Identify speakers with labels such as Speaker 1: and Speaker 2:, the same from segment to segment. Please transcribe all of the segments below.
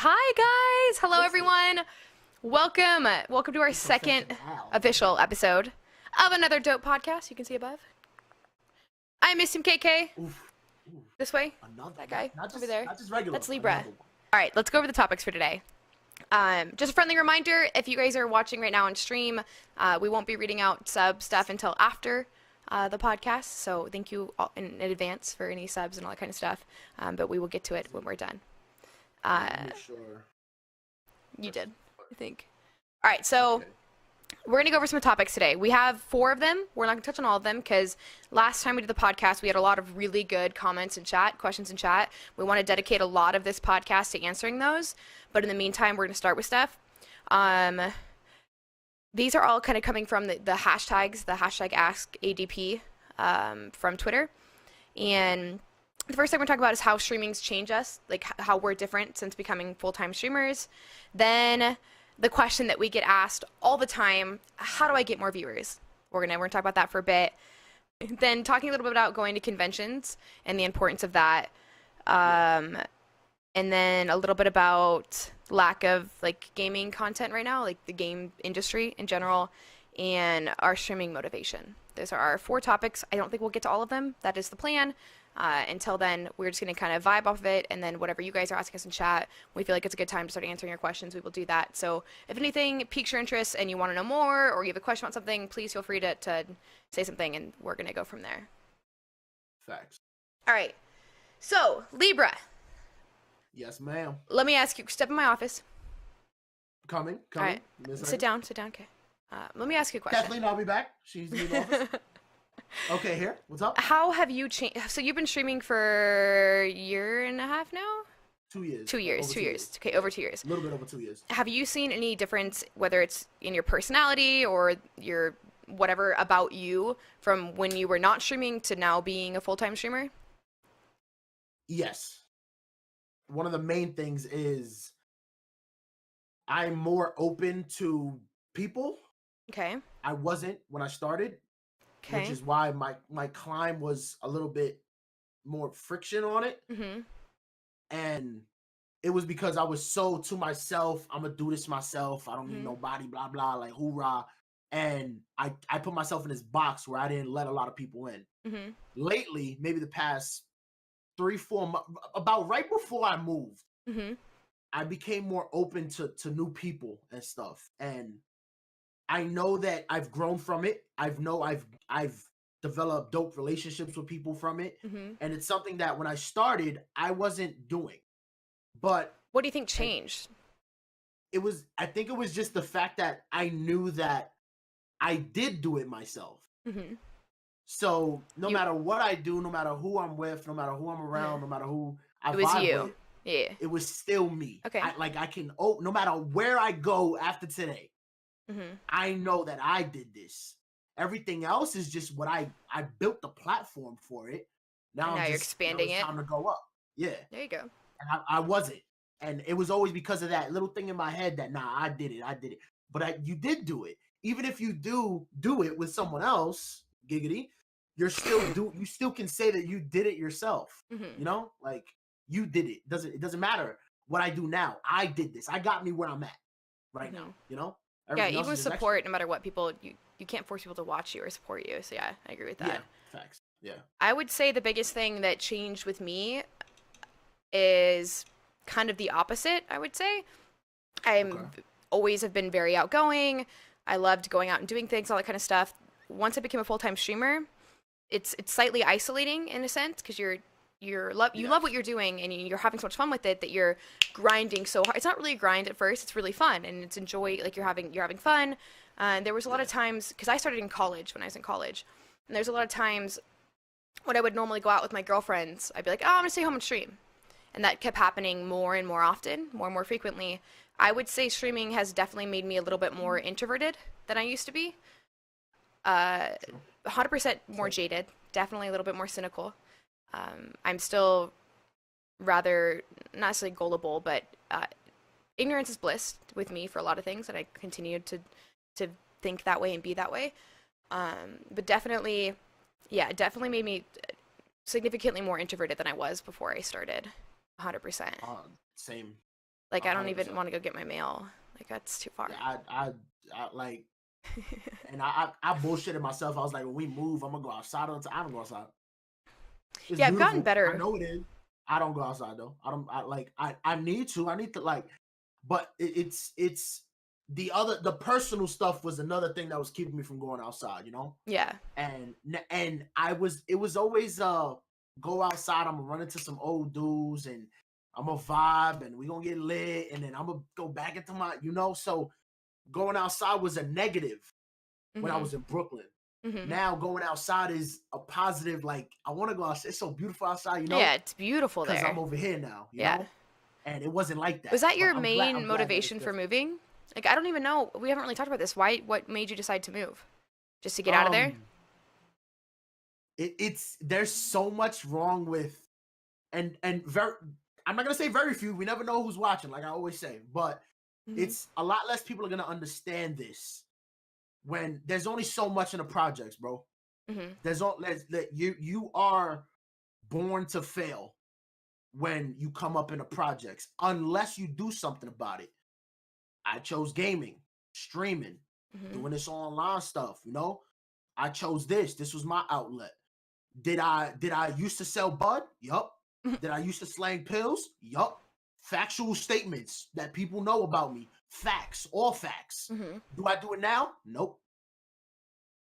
Speaker 1: Hi guys! Hello everyone! Welcome to our second official episode of another dope podcast you can see above. I'm Miss KK.
Speaker 2: Oof. Oof.
Speaker 1: This way.
Speaker 2: Another,
Speaker 1: That guy
Speaker 2: not just,
Speaker 1: over there.
Speaker 2: Not just regular.
Speaker 1: That's Libra.
Speaker 2: Another one.
Speaker 1: Alright, let's go over the topics for today. Just a friendly reminder, if you guys are watching right now on stream, we won't be reading out sub stuff until after the podcast, so thank you all in advance for any subs and all that kind of stuff, but we will get to it when we're done.
Speaker 2: Sure.
Speaker 1: You did, I think. Alright, so
Speaker 2: Okay.
Speaker 1: we're going to go over some topics today. We have 4 of them. We're not going to touch on all of them because last time we did the podcast, we had a lot of really good comments in chat, questions in chat. We want to dedicate a lot of this podcast to answering those, but in the meantime, we're going to start with stuff. These are all kind of coming from the hashtags, the hashtag AskADP from Twitter. And the first thing we're talking about is how streaming's changed us, like how we're different since becoming full-time streamers. Then the question that we get asked all the time, how do I get more viewers? We're gonna talk about that for a bit. Then talking a little bit about going to conventions and the importance of that. And then a little bit about lack of like gaming content right now, like the game industry in general, and our streaming motivation. Those are our 4 topics. I don't think we'll get to all of them. That is the plan. Until then, we're just going to kind of vibe off of it, and then whatever you guys are asking us in chat, we feel like it's a good time to start answering your questions, we will do that. So if anything piques your interest and you want to know more, or you have a question about something, please feel free to say something, and we're going to go from there.
Speaker 2: Facts.
Speaker 1: All right. So, Libra.
Speaker 2: Yes, ma'am.
Speaker 1: Let me ask you, step in my office.
Speaker 2: Coming.
Speaker 1: All right. Sit down, okay. Let me ask you a question.
Speaker 2: Kathleen, I'll be back. She's in the office. Okay, here. What's up?
Speaker 1: How have you changed? So you've been streaming for a year and a half now?
Speaker 2: 2 years.
Speaker 1: 2 years.
Speaker 2: Over
Speaker 1: 2 years. Okay, over 2 years.
Speaker 2: A little bit over 2 years.
Speaker 1: Have you seen any difference, whether it's in your personality or your whatever about you, from when you were not streaming to now being a full-time streamer?
Speaker 2: Yes. One of the main things is I'm more open to people.
Speaker 1: Okay.
Speaker 2: I wasn't when I started.
Speaker 1: Okay.
Speaker 2: Which is why my climb was a little bit more friction on it.
Speaker 1: Mm-hmm.
Speaker 2: And it was because I was so to myself, I'm gonna do this myself. I don't need nobody, blah, blah, like hoorah. And I put myself in this box where I didn't let a lot of people in.
Speaker 1: Mm-hmm.
Speaker 2: Lately, maybe the past 3-4 months, about right before I moved,
Speaker 1: Mm-hmm.
Speaker 2: I became more open to new people and stuff. And I know that I've grown from it. I've developed dope relationships with people from it.
Speaker 1: Mm-hmm.
Speaker 2: And it's something that when I started, I wasn't doing. But
Speaker 1: What do you think changed?
Speaker 2: I think it was just the fact that I knew that I did do it myself.
Speaker 1: Mm-hmm.
Speaker 2: So no matter what I do, no matter who I'm with, no matter who I'm around, no matter who I
Speaker 1: It was
Speaker 2: vibe
Speaker 1: you.
Speaker 2: with,
Speaker 1: Yeah.
Speaker 2: it was still me.
Speaker 1: Okay.
Speaker 2: No matter where I go after today,
Speaker 1: Mm-hmm.
Speaker 2: I know that I did this. Everything else is just what I built the platform for it. Now
Speaker 1: you're expanding
Speaker 2: it's
Speaker 1: it.
Speaker 2: time to go up. Yeah.
Speaker 1: There you go.
Speaker 2: And I wasn't. And it was always because of that little thing in my head that, nah, I did it. But you did do it. Even if you do it with someone else, giggity, you still can say that you did it yourself.
Speaker 1: Mm-hmm.
Speaker 2: You know? Like, you did it. It doesn't matter what I do now. I did this. I got me where I'm at right now. You know?
Speaker 1: Yeah, even with support, no matter what, people, you can't force people to watch you or support you. So yeah, I agree with that.
Speaker 2: Yeah, facts. Yeah.
Speaker 1: I would say the biggest thing that changed with me is kind of the opposite, I would say. Always have been very outgoing. I loved going out and doing things, all that kind of stuff. Once I became a full-time streamer, it's slightly isolating in a sense because you love what you're doing and you're having so much fun with it that you're grinding so hard. It's not really a grind at first. It's really fun and it's like you're having fun. And there was a lot of times, because I started in college when I was in college, and there's a lot of times when I would normally go out with my girlfriends, I'd be like, oh, I'm gonna stay home and stream. And that kept happening more and more often, more and more frequently. I would say streaming has definitely made me a little bit more introverted than I used to be. 100% more jaded, definitely a little bit more cynical. I'm still rather, not necessarily gullible, but ignorance is bliss with me for a lot of things, and I continue to think that way and be that way. But definitely made me significantly more introverted than I was before I started. 100%.
Speaker 2: Same.
Speaker 1: Like, I don't even want to go get my mail. Like, that's too far.
Speaker 2: Yeah, I like, and I bullshitted myself. I was like, when we move, I'm gonna go outside all the time. I don't go outside. It's
Speaker 1: yeah, I've
Speaker 2: beautiful.
Speaker 1: gotten better.
Speaker 2: I know it is. I don't go outside though. I need to like, but it's the personal stuff was another thing that was keeping me from going outside, you know?
Speaker 1: Yeah.
Speaker 2: And it was always go outside, I'm gonna run into some old dudes and I'm gonna vibe and we gonna get lit and then I'm gonna go back into my, you know, so going outside was a negative when I was in Brooklyn. Now going outside is a positive, like I want to go outside. It's so beautiful outside, you know?
Speaker 1: Yeah, it's beautiful there.
Speaker 2: Because I'm over here now, you know? And it wasn't like that.
Speaker 1: Was that your main motivation for moving? Like, I don't even know. We haven't really talked about this. What made you decide to move? Just to get out of there?
Speaker 2: There's so much wrong with, and very, I'm not going to say very few. We never know who's watching, like I always say. But it's a lot less people are going to understand this when there's only so much in the projects, bro. You are born to fail when you come up in the projects, unless you do something about it. I chose gaming, streaming, doing this online stuff, you know? I chose this. This was my outlet. Did I used to sell bud? Yup. Did I used to slang pills? Yup. Factual statements that people know about me. Facts, all facts. Do I do it now? Nope.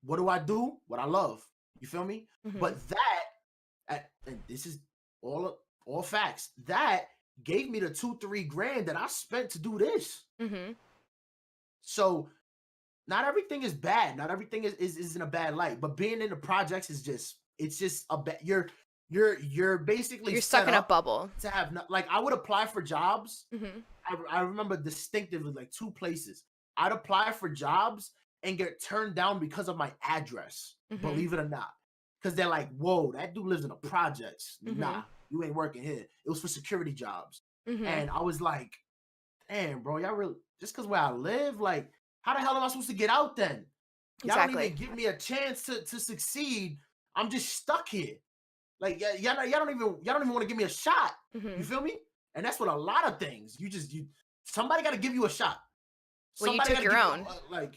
Speaker 2: What do I do? What I love. You feel me? But that, and this is all facts, that gave me the 2-3 grand that I spent to do this. So not everything is bad. Not everything is in a bad light. But being in the projects is just, it's just a bad. You're basically
Speaker 1: you're stuck in a bubble
Speaker 2: to have like I would apply for jobs. I remember distinctively like 2 places. I'd apply for jobs and get turned down because of my address. Believe it or not, because they're like, "Whoa, that dude lives in the projects." Nah, you ain't working here. It was for security jobs, and I was like, "Damn, bro, y'all really just because where I live? Like, how the hell am I supposed to get out then? Y'all don't even give me a chance to succeed. I'm just stuck here. Like, y'all don't even want to give me a shot. You feel me? And that's what a lot of things. Somebody got to give you a shot.
Speaker 1: Well, you took your own.
Speaker 2: I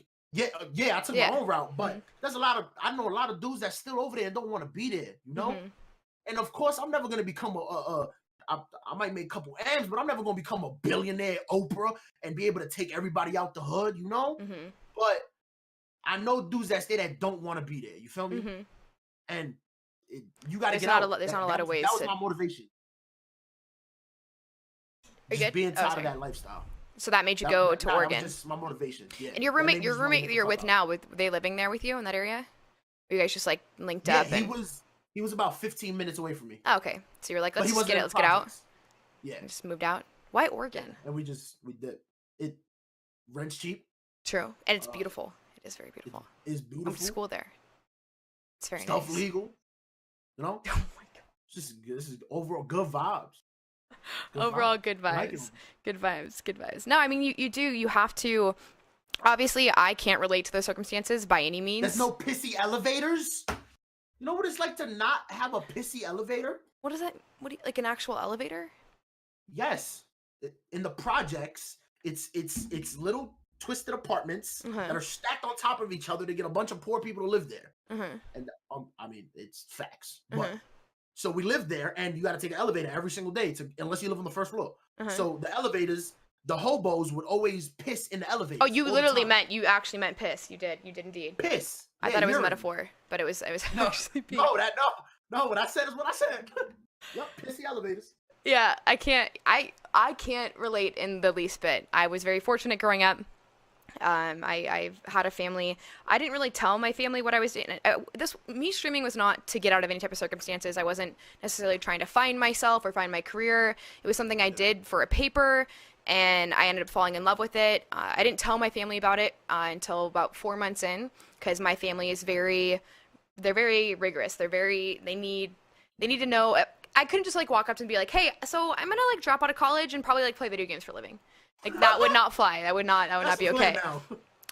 Speaker 2: took my own route, but there's I know a lot of dudes that's still over there and don't want to be there, you know? And of course, I'm never going to become I might make a couple M's, but I'm never going to become a billionaire Oprah and be able to take everybody out the hood, you know? But I know dudes that stay that don't want to be there, you feel me? And you got to get out.
Speaker 1: There's not a lot of ways.
Speaker 2: That was my motivation. Just being tired of that lifestyle.
Speaker 1: So that made you go to Oregon.
Speaker 2: Just my motivation. Yeah.
Speaker 1: And your roommate you're with now, were they living there with you in that area? Or you guys just like linked up?
Speaker 2: He was about 15 minutes away from me.
Speaker 1: Oh, okay. So you were like, let's get out.
Speaker 2: Yeah.
Speaker 1: And just moved out. Why Oregon?
Speaker 2: And we did it. Rent's cheap.
Speaker 1: True, and it's beautiful. It is very beautiful.
Speaker 2: It's beautiful.
Speaker 1: I went to school there. It's very
Speaker 2: Stuff
Speaker 1: nice.
Speaker 2: legal. You know?
Speaker 1: Oh my god.
Speaker 2: This is overall good vibes.
Speaker 1: Good vibes. Good vibes. No, I mean you have to. Obviously, I can't relate to those circumstances by any means.
Speaker 2: There's no pissy elevators. You know what it's like to not have a pissy elevator?
Speaker 1: What is that? Like an actual elevator?
Speaker 2: Yes. In the projects, it's little twisted apartments that are stacked on top of each other to get a bunch of poor people to live there. And I mean, it's facts. But so we lived there, and you got to take an elevator every single day unless you live on the first floor. So the elevators, the hobos would always piss in the elevator.
Speaker 1: Oh, you actually meant piss. You did indeed.
Speaker 2: Piss.
Speaker 1: I thought it was a metaphor, but it was actually being...
Speaker 2: No, what I said is what I said. Yep, pissy elevators.
Speaker 1: Yeah, I can't relate in the least bit. I was very fortunate growing up. I've had a family. I didn't really tell my family what I was doing. Me streaming was not to get out of any type of circumstances. I wasn't necessarily trying to find myself or find my career. It was something I did for a paper, and I ended up falling in love with it. I didn't tell my family about it until about 4 months in, because my family is they're very rigorous. They need to know. I couldn't just like walk up to them and be like, hey, so I'm gonna like drop out of college and probably like play video games for a living. Like that would not fly. That would not be okay.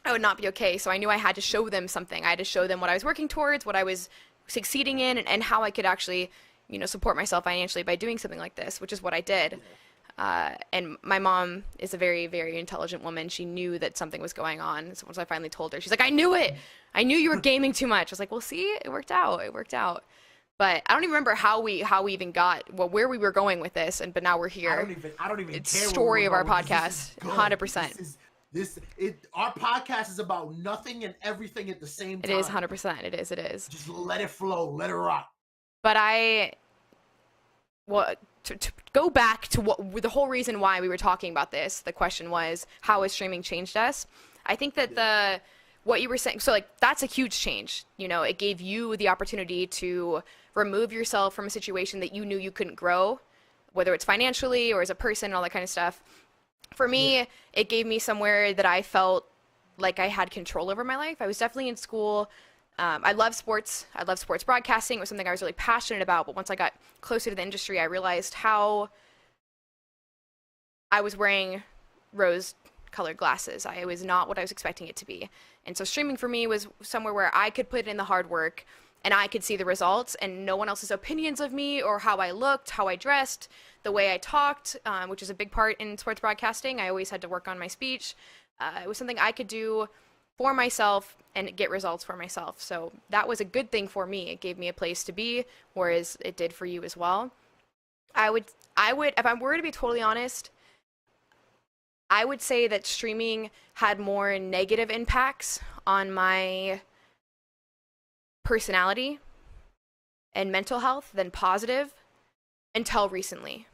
Speaker 1: I would not be okay. So I knew I had to show them something. I had to show them what I was working towards, what I was succeeding in, and how I could actually, support myself financially by doing something like this, which is what I did. And my mom is a very, very intelligent woman. She knew that something was going on. So once I finally told her, she's like, I knew it. I knew you were gaming too much. I was like, well, see, it worked out. It worked out. But I don't even remember how we even got, well, where we were going with this, but now we're here.
Speaker 2: I don't even
Speaker 1: it's
Speaker 2: care.
Speaker 1: Story of our podcast, 100%.
Speaker 2: Our podcast is about nothing and everything at the same time.
Speaker 1: It is 100%. It is.
Speaker 2: Just let it flow, let it rock.
Speaker 1: But to go back to the whole reason why we were talking about this, the question was, how has streaming changed us? I think that what you were saying, so like that's a huge change. You know, it gave you the opportunity to remove yourself from a situation that you knew you couldn't grow, whether it's financially or as a person and all that kind of stuff. For me, it gave me somewhere that I felt like I had control over my life. I was definitely in school. I love sports. I love sports broadcasting. It was something I was really passionate about. But once I got closer to the industry, I realized how I was wearing rose-colored glasses. It was not what I was expecting it to be. And so streaming for me was somewhere where I could put in the hard work and I could see the results, and no one else's opinions of me or how I looked, how I dressed, the way I talked, which is a big part in sports broadcasting. I always had to work on my speech. It was something I could do for myself and get results for myself. So that was a good thing for me. It gave me a place to be, whereas it did for you as well. I would, if I were to be totally honest, I would say that streaming had more negative impacts on my personality and mental health than positive until recently.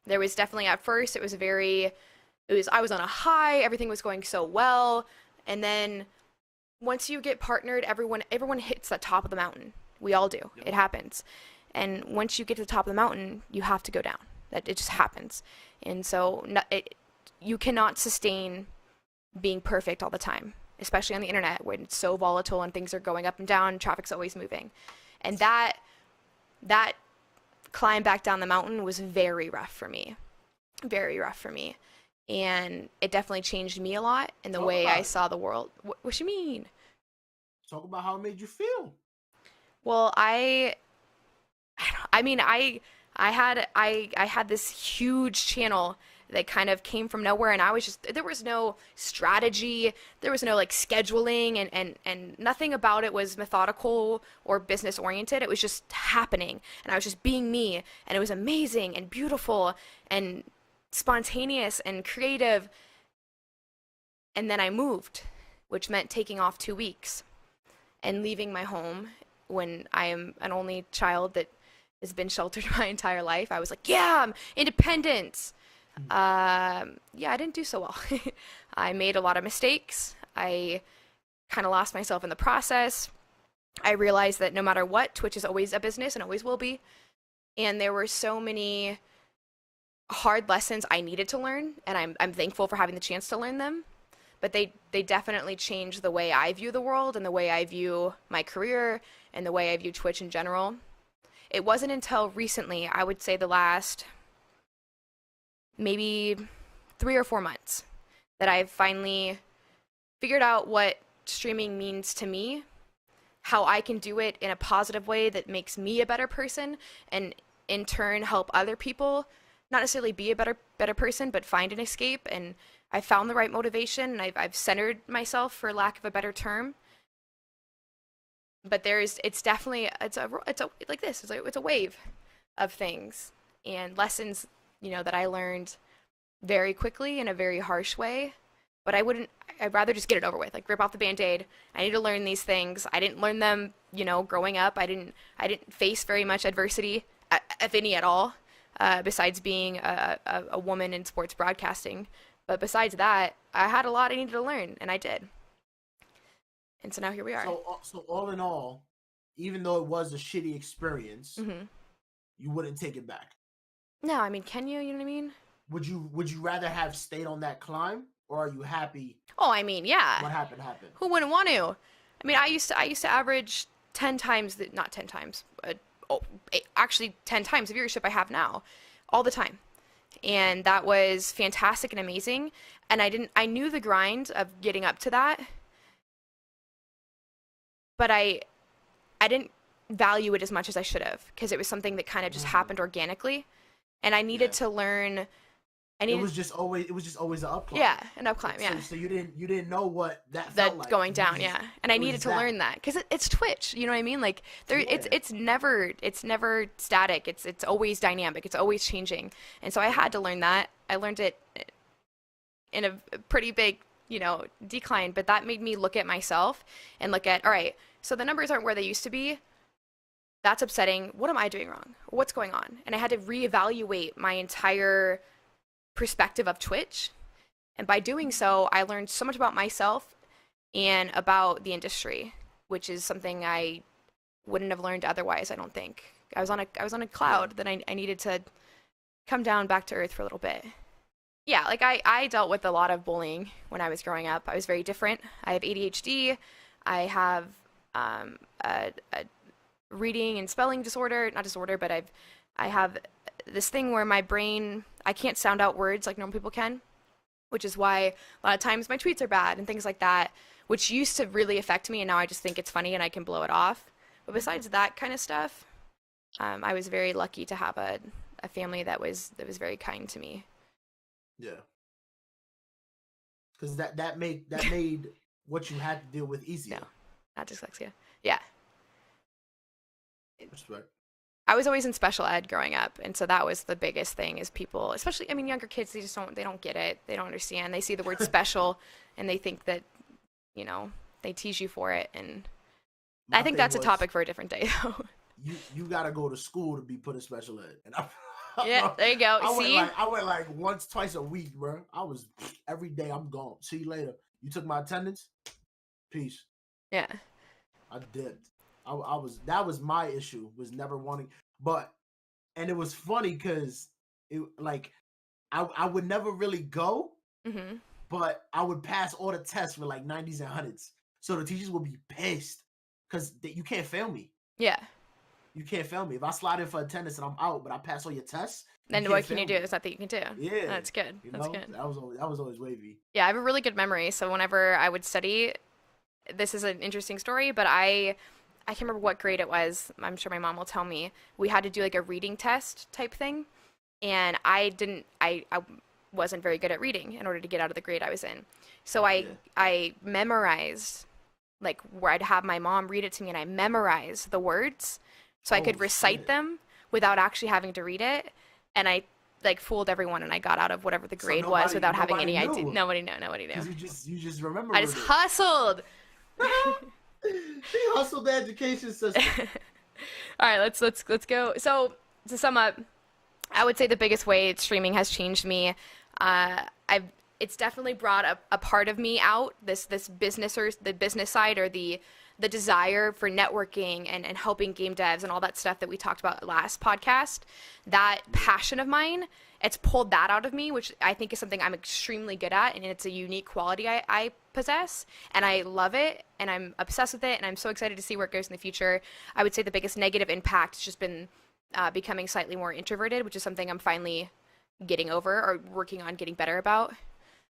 Speaker 1: There was definitely, at first, I was on a high, everything was going so well, and then once you get partnered, everyone hits the top of the mountain. We all do. Yep. It happens. And once you get to the top of the mountain, you have to go down. It just happens. And so you cannot sustain being perfect all the time, especially on the internet when it's so volatile and things are going up and down, traffic's always moving. And that climb back down the mountain was very rough for me. Very rough for me. And it definitely changed me a lot in the way I saw the world. What you mean?
Speaker 2: Talk about how it made you feel.
Speaker 1: Well, I had this huge channel that kind of came from nowhere, and there was no strategy, there was no like scheduling, and nothing about it was methodical or business oriented. It was just happening, and I was just being me, and it was amazing and beautiful and spontaneous and creative. And then I moved, which meant taking off 2 weeks and leaving my home when I am an only child that has been sheltered my entire life. I was like, yeah, I'm independence. I didn't do so well. I made a lot of mistakes. I kind of lost myself in the process. I realized that no matter what, Twitch is always a business and always will be. And there were so many hard lessons I needed to learn, and I'm thankful for having the chance to learn them. But they definitely changed the way I view the world and the way I view my career and the way I view Twitch in general. It wasn't until recently, I would say the last maybe 3 or 4 months, that I've finally figured out what streaming means to me, how I can do it in a positive way that makes me a better person, and in turn help other people not necessarily be a better person, but find an escape. And I found the right motivation, and I've centered myself, for lack of a better term. But it's definitely like this. It's a wave of things and lessons, that I learned very quickly in a very harsh way. But I'd rather just get it over with, like rip off the Band-Aid. I need to learn these things. I didn't learn them, growing up. I didn't face very much adversity, if any at all, besides being a woman in sports broadcasting. But besides that, I had a lot I needed to learn, and I did. And so now here we are.
Speaker 2: So all in all, even though it was a shitty experience,
Speaker 1: mm-hmm.
Speaker 2: you wouldn't take it back.
Speaker 1: No, I mean, can you? You know what I mean?
Speaker 2: Would you rather have stayed on that climb, or are you happy?
Speaker 1: Oh, I mean, yeah.
Speaker 2: What happened?
Speaker 1: Who wouldn't want to? I mean, I used to average 10 times, not 10 times, actually 10 times the viewership I have now, all the time. And that was fantastic and amazing. And I knew the grind of getting up to that, but I didn't value it as much as I should have, because it was something that kind of just happened organically. And I needed to learn
Speaker 2: It was just always an up climb.
Speaker 1: Yeah, an up climb. Yeah.
Speaker 2: So you didn't know what that felt like.
Speaker 1: Going down. Yeah, and I needed to learn that because it's Twitch. You know what I mean? Like it's never static. It's always dynamic. It's always changing. And so I had to learn that. I learned it in a pretty big, decline. But that made me look at myself and look at, all right, so the numbers aren't where they used to be. That's upsetting. What am I doing wrong? What's going on? And I had to reevaluate my entire perspective of Twitch. And by doing so, I learned so much about myself and about the industry, which is something I wouldn't have learned otherwise, I don't think. I was on a cloud that I needed to come down back to earth for a little bit. Yeah, like I dealt with a lot of bullying when I was growing up. I was very different. I have ADHD. I have a reading and spelling disorder, not disorder, but I have this thing where my brain, I can't sound out words like normal people can, which is why a lot of times my tweets are bad and things like that, which used to really affect me, and now I just think it's funny and I can blow it off. But besides that kind of stuff, I was very lucky to have a family that was very kind to me.
Speaker 2: Yeah. Because that made what you had to deal with easier.
Speaker 1: No, not dyslexia. Yeah.
Speaker 2: Respect.
Speaker 1: I was always in special ed growing up, and so that was the biggest thing is people, especially, I mean, younger kids, they don't get it. They don't understand. They see the word special, and they think that, they tease you for it, and I think that's a topic for a different day, though.
Speaker 2: You gotta go to school to be put in special ed. And
Speaker 1: yeah, there you go.
Speaker 2: I went like once, twice a week, bro. I was every day. I'm gone. See you later. You took my attendance. Peace.
Speaker 1: Yeah.
Speaker 2: I dipped. That was my issue, was never wanting, and it was funny because I would never really go,
Speaker 1: mm-hmm.
Speaker 2: but I would pass all the tests with like 90s and 100s. So the teachers would be pissed because you can't fail me.
Speaker 1: Yeah.
Speaker 2: You can't fail me. If I slide in for attendance and I'm out, but I pass all your tests,
Speaker 1: then what can you do? There's nothing you can do.
Speaker 2: Yeah.
Speaker 1: That's good. That's good.
Speaker 2: That was always wavy.
Speaker 1: Yeah, I have a really good memory. So whenever I would study, this is an interesting story, but I can't remember what grade it was. I'm sure my mom will tell me. We had to do like a reading test type thing. And I wasn't very good at reading in order to get out of the grade I was in. So I memorized, like, where I'd have my mom read it to me, and I memorized the words so I could recite them without actually having to read it. And I like fooled everyone, and I got out of whatever the grade was without having any idea. Nobody knew.
Speaker 2: You just remember.
Speaker 1: I just hustled.
Speaker 2: She hustled the education system.
Speaker 1: All right, let's go. So to sum up, I would say the biggest way streaming has changed me. It's definitely brought a part of me out. This business, or the business side, or the desire for networking and helping game devs and all that stuff that we talked about last podcast. That passion of mine, it's pulled that out of me, which I think is something I'm extremely good at, and it's a unique quality I possess, and I love it, and I'm obsessed with it, and I'm so excited to see where it goes in the future. I would say the biggest negative impact has just been becoming slightly more introverted, which is something I'm finally getting over or working on getting better about.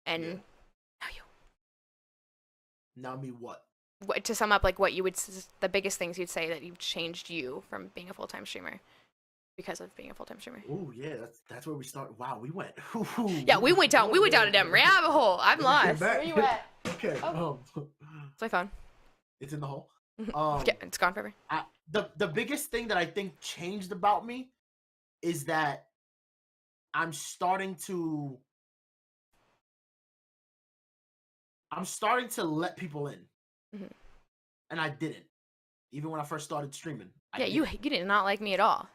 Speaker 1: And now you.
Speaker 2: Now me what?
Speaker 1: To sum up, like what you would, the biggest things you'd say that you've changed you from being a full-time streamer. Because of being a full-time streamer.
Speaker 2: Oh yeah, that's where we start. Wow, we went.
Speaker 1: Yeah, we went down a damn rabbit hole. I'm lost. Where you at?
Speaker 2: Okay.
Speaker 1: It's my phone.
Speaker 2: It's in the hole.
Speaker 1: Yeah, it's gone forever.
Speaker 2: The biggest thing that I think changed about me is that I'm starting to let people in, and I didn't. Even when I first started streaming.
Speaker 1: You did not like me at all.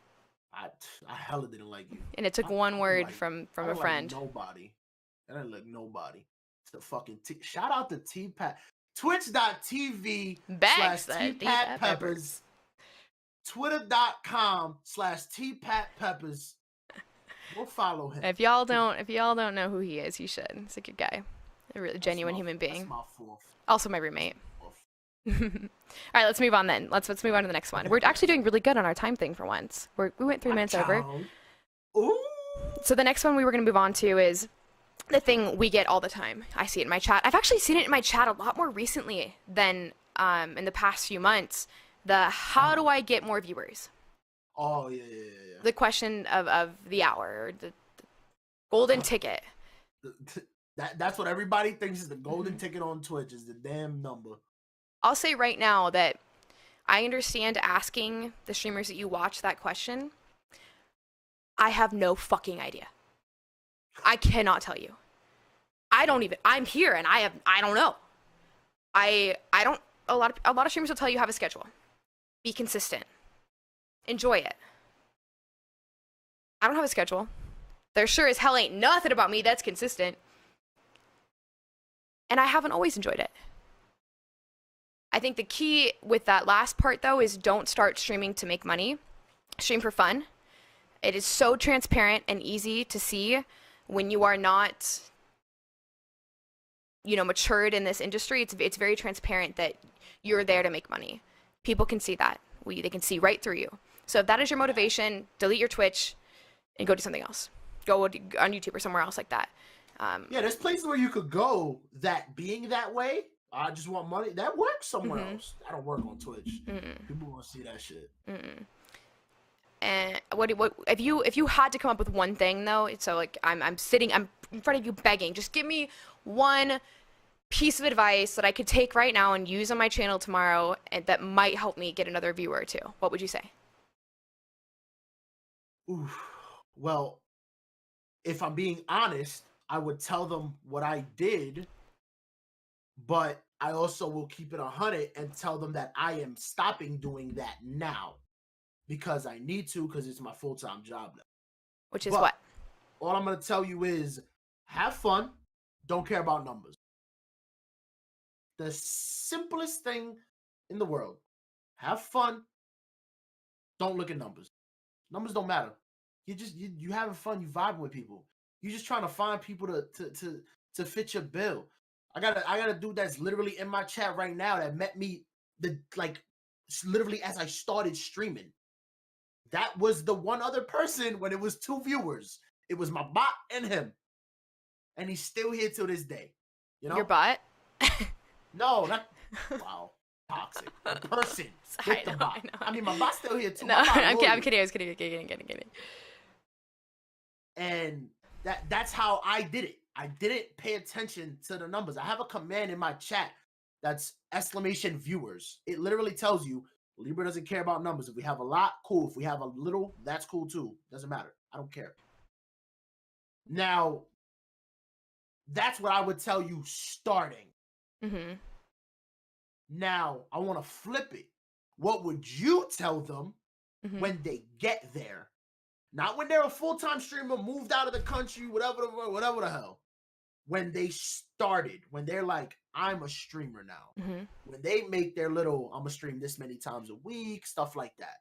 Speaker 2: I hella didn't like you.
Speaker 1: And it took one word from a friend.
Speaker 2: Nobody. I didn't like nobody. It's the fucking shout out to T-Pat. Twitch.tv/TPatPeppers. Twitter.com/TPatPeppers. We'll follow him.
Speaker 1: If y'all don't know who he is, you should. He's a good guy. A really genuine human being.
Speaker 2: That's my fourth.
Speaker 1: Also my roommate. All right, let's move on then. Let's move on to the next one. We're actually doing really good on our time thing for once. We went 3 minutes over.
Speaker 2: Ooh.
Speaker 1: So the next one we were going to move on to is the thing we get all the time. I see it in my chat. I've actually seen it in my chat a lot more recently than in the past few months. How do I get more viewers?
Speaker 2: Oh, yeah.
Speaker 1: The question of the hour, or Golden ticket.
Speaker 2: That's what everybody thinks is the golden ticket on Twitch, is the damn number.
Speaker 1: I'll say right now that I understand asking the streamers that you watch that question. I have no fucking idea. I cannot tell you. I'm here and I don't know. A lot of streamers will tell you have a schedule. Be consistent. Enjoy it. I don't have a schedule. There sure as hell ain't nothing about me that's consistent. And I haven't always enjoyed it. I think the key with that last part, though, is don't start streaming to make money. Stream for fun. It is so transparent and easy to see when you are not, matured in this industry. It's very transparent that you're there to make money. People can see that. They can see right through you. So if that is your motivation, delete your Twitch and go do something else. Go on YouTube or somewhere else like that.
Speaker 2: There's places where you could go that being that way, I just want money, that works somewhere else. I don't work on Twitch. People want to see that shit.
Speaker 1: And what if you had to come up with one thing though? So like I'm in front of you begging, just give me one piece of advice that I could take right now and use on my channel tomorrow, and that might help me get another viewer or two. What would you say?
Speaker 2: Oof. Well, if I'm being honest, I would tell them what I did, but I also will keep it 100 and tell them that I am stopping doing that now because I need to, because it's my full-time job now.
Speaker 1: Which is what?
Speaker 2: All I'm going to tell you is have fun. Don't care about numbers. The simplest thing in the world. Have fun. Don't look at numbers. Numbers don't matter. You having fun. You vibing with people. You just trying to find people to fit your bill. I got a dude that's literally in my chat right now that met me literally as I started streaming. That was the one other person when it was 2 viewers. It was my bot and him. And he's still here till this day.
Speaker 1: Your bot?
Speaker 2: No, not wow. Toxic. The person. With the bot. I mean, my bot's still here too. No, I'm
Speaker 1: kidding. I was kidding.
Speaker 2: And that's how I did it. I didn't pay attention to the numbers. I have a command in my chat that's exclamation viewers. It literally tells you Libra doesn't care about numbers. If we have a lot, cool. If we have a little, that's cool too. Doesn't matter. I don't care. Now, that's what I would tell you starting. Now, I want to flip it. What would you tell them when they get there? Not when they're a full-time streamer, moved out of the country, whatever the hell. When they started, when they're like, I'm a streamer now. When they make their little, I'm going to stream this many times a week, stuff like that.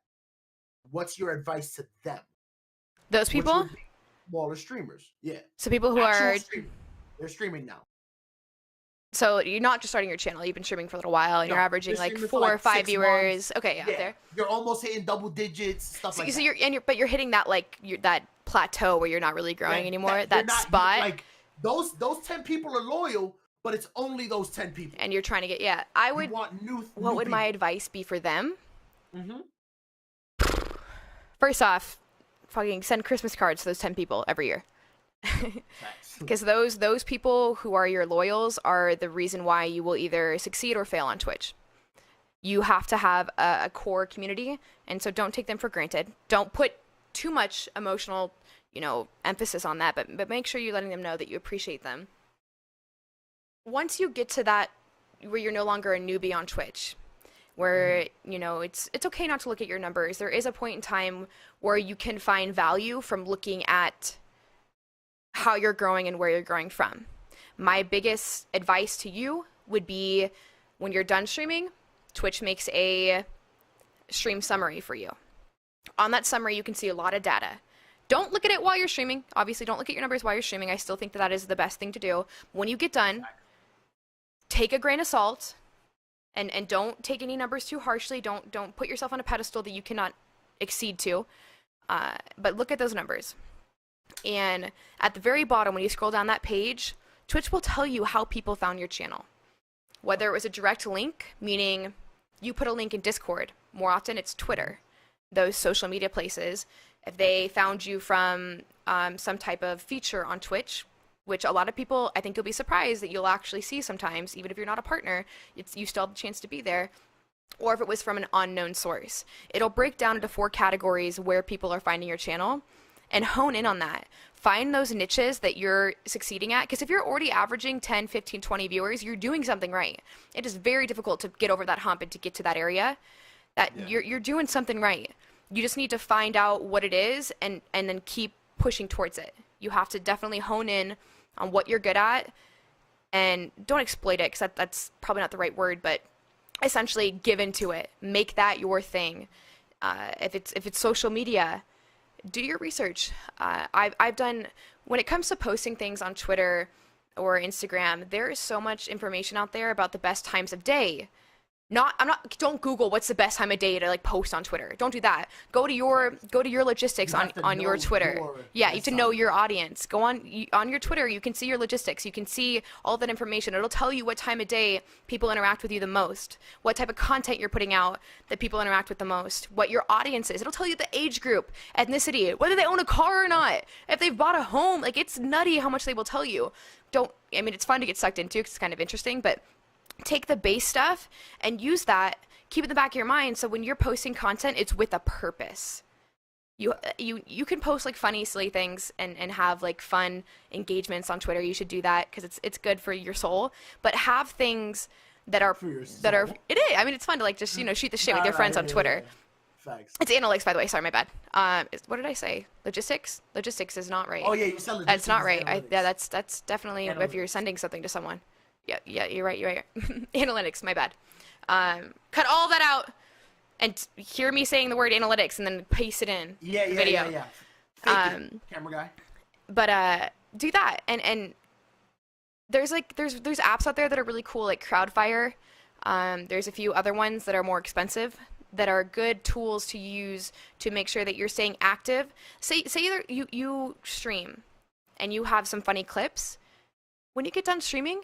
Speaker 2: What's your advice to them?
Speaker 1: Those people?
Speaker 2: Smaller streamers, yeah.
Speaker 1: So people who are...
Speaker 2: They're streaming now.
Speaker 1: So you're not just starting your channel. You've been streaming for a little while, and you're averaging like 4 or 5 viewers. Months. Okay, yeah, there.
Speaker 2: You're almost hitting double digits, stuff like that.
Speaker 1: So you're hitting that that plateau where you're not really growing anymore. That spot.
Speaker 2: Like those 10 people are loyal, but it's only those 10 people.
Speaker 1: And you're trying to get I would. What would my advice be for them? First off, fucking send Christmas cards to those 10 people every year. Because those people who are your loyals are the reason why you will either succeed or fail on Twitch. You have to have a core community, and so don't take them for granted. Don't put too much emotional, emphasis on that, but make sure you're letting them know that you appreciate them. Once you get to that where you're no longer a newbie on Twitch, where it's okay not to look at your numbers. There is a point in time where you can find value from looking at how you're growing and where you're growing from. My biggest advice to you would be when you're done streaming, Twitch makes a stream summary for you. On that summary, you can see a lot of data. Don't look at it while you're streaming. Obviously, don't look at your numbers while you're streaming. I still think that is the best thing to do. When you get done, take a grain of salt and don't take any numbers too harshly. Don't put yourself on a pedestal that you cannot exceed to. But look at those numbers. And at the very bottom, when you scroll down that page, Twitch will tell you how people found your channel. Whether it was a direct link, meaning you put a link in Discord. More often, it's Twitter. Those social media places. If they found you from some type of feature on Twitch, which a lot of people, I think you'll be surprised that you'll actually see sometimes, even if you're not a partner, you still have the chance to be there. Or if it was from an unknown source. It'll break down into 4 categories where people are finding your channel, and hone in on that. Find those niches that you're succeeding at, because if you're already averaging 10, 15, 20 viewers, you're doing something right. It is very difficult to get over that hump and to get to that area. You're doing something right. You just need to find out what it is and then keep pushing towards it. You have to definitely hone in on what you're good at, and don't exploit it, because that's probably not the right word, but essentially give into it. Make that your thing. If it's social media, do your research. I've done, when it comes to posting things on Twitter or Instagram, there is so much information out there about the best times of day. Don't Google what's the best time of day to like post on Twitter. Don't do that. Go to your logistics on your Twitter. You have to know your audience. Go on your Twitter. You can see your logistics. You can see all that information. It'll tell you what time of day people interact with you the most, what type of content you're putting out that people interact with the most, what your audience is. It'll tell you the age group, ethnicity, whether they own a car or not, if they've bought a home. Like, it's nutty how much they will tell you. It's fun to get sucked into because it's kind of interesting, but take the base stuff and use that. Keep it in the back of your mind, so when you're posting content, it's with a purpose. You can post like funny, silly things and have like fun engagements on Twitter. You should do that because it's good for your soul. But have things that are it is. I mean, it's fun to like just shoot the shit with your friends on Twitter.
Speaker 2: Facts.
Speaker 1: It's analytics, by the way. Sorry, my bad. What did I say? Logistics? Logistics is not right.
Speaker 2: Oh yeah, you said logistics.
Speaker 1: That's not right. That's definitely
Speaker 2: analytics. If
Speaker 1: you're sending something to someone. Yeah, you're right. Analytics, my bad. Cut all that out and hear me saying the word analytics and then paste it in video.
Speaker 2: Yeah. Camera guy.
Speaker 1: But do that, and there's apps out there that are really cool, like Crowdfire. There's a few other ones that are more expensive that are good tools to use to make sure that you're staying active. Say either you stream and you have some funny clips. When you get done streaming,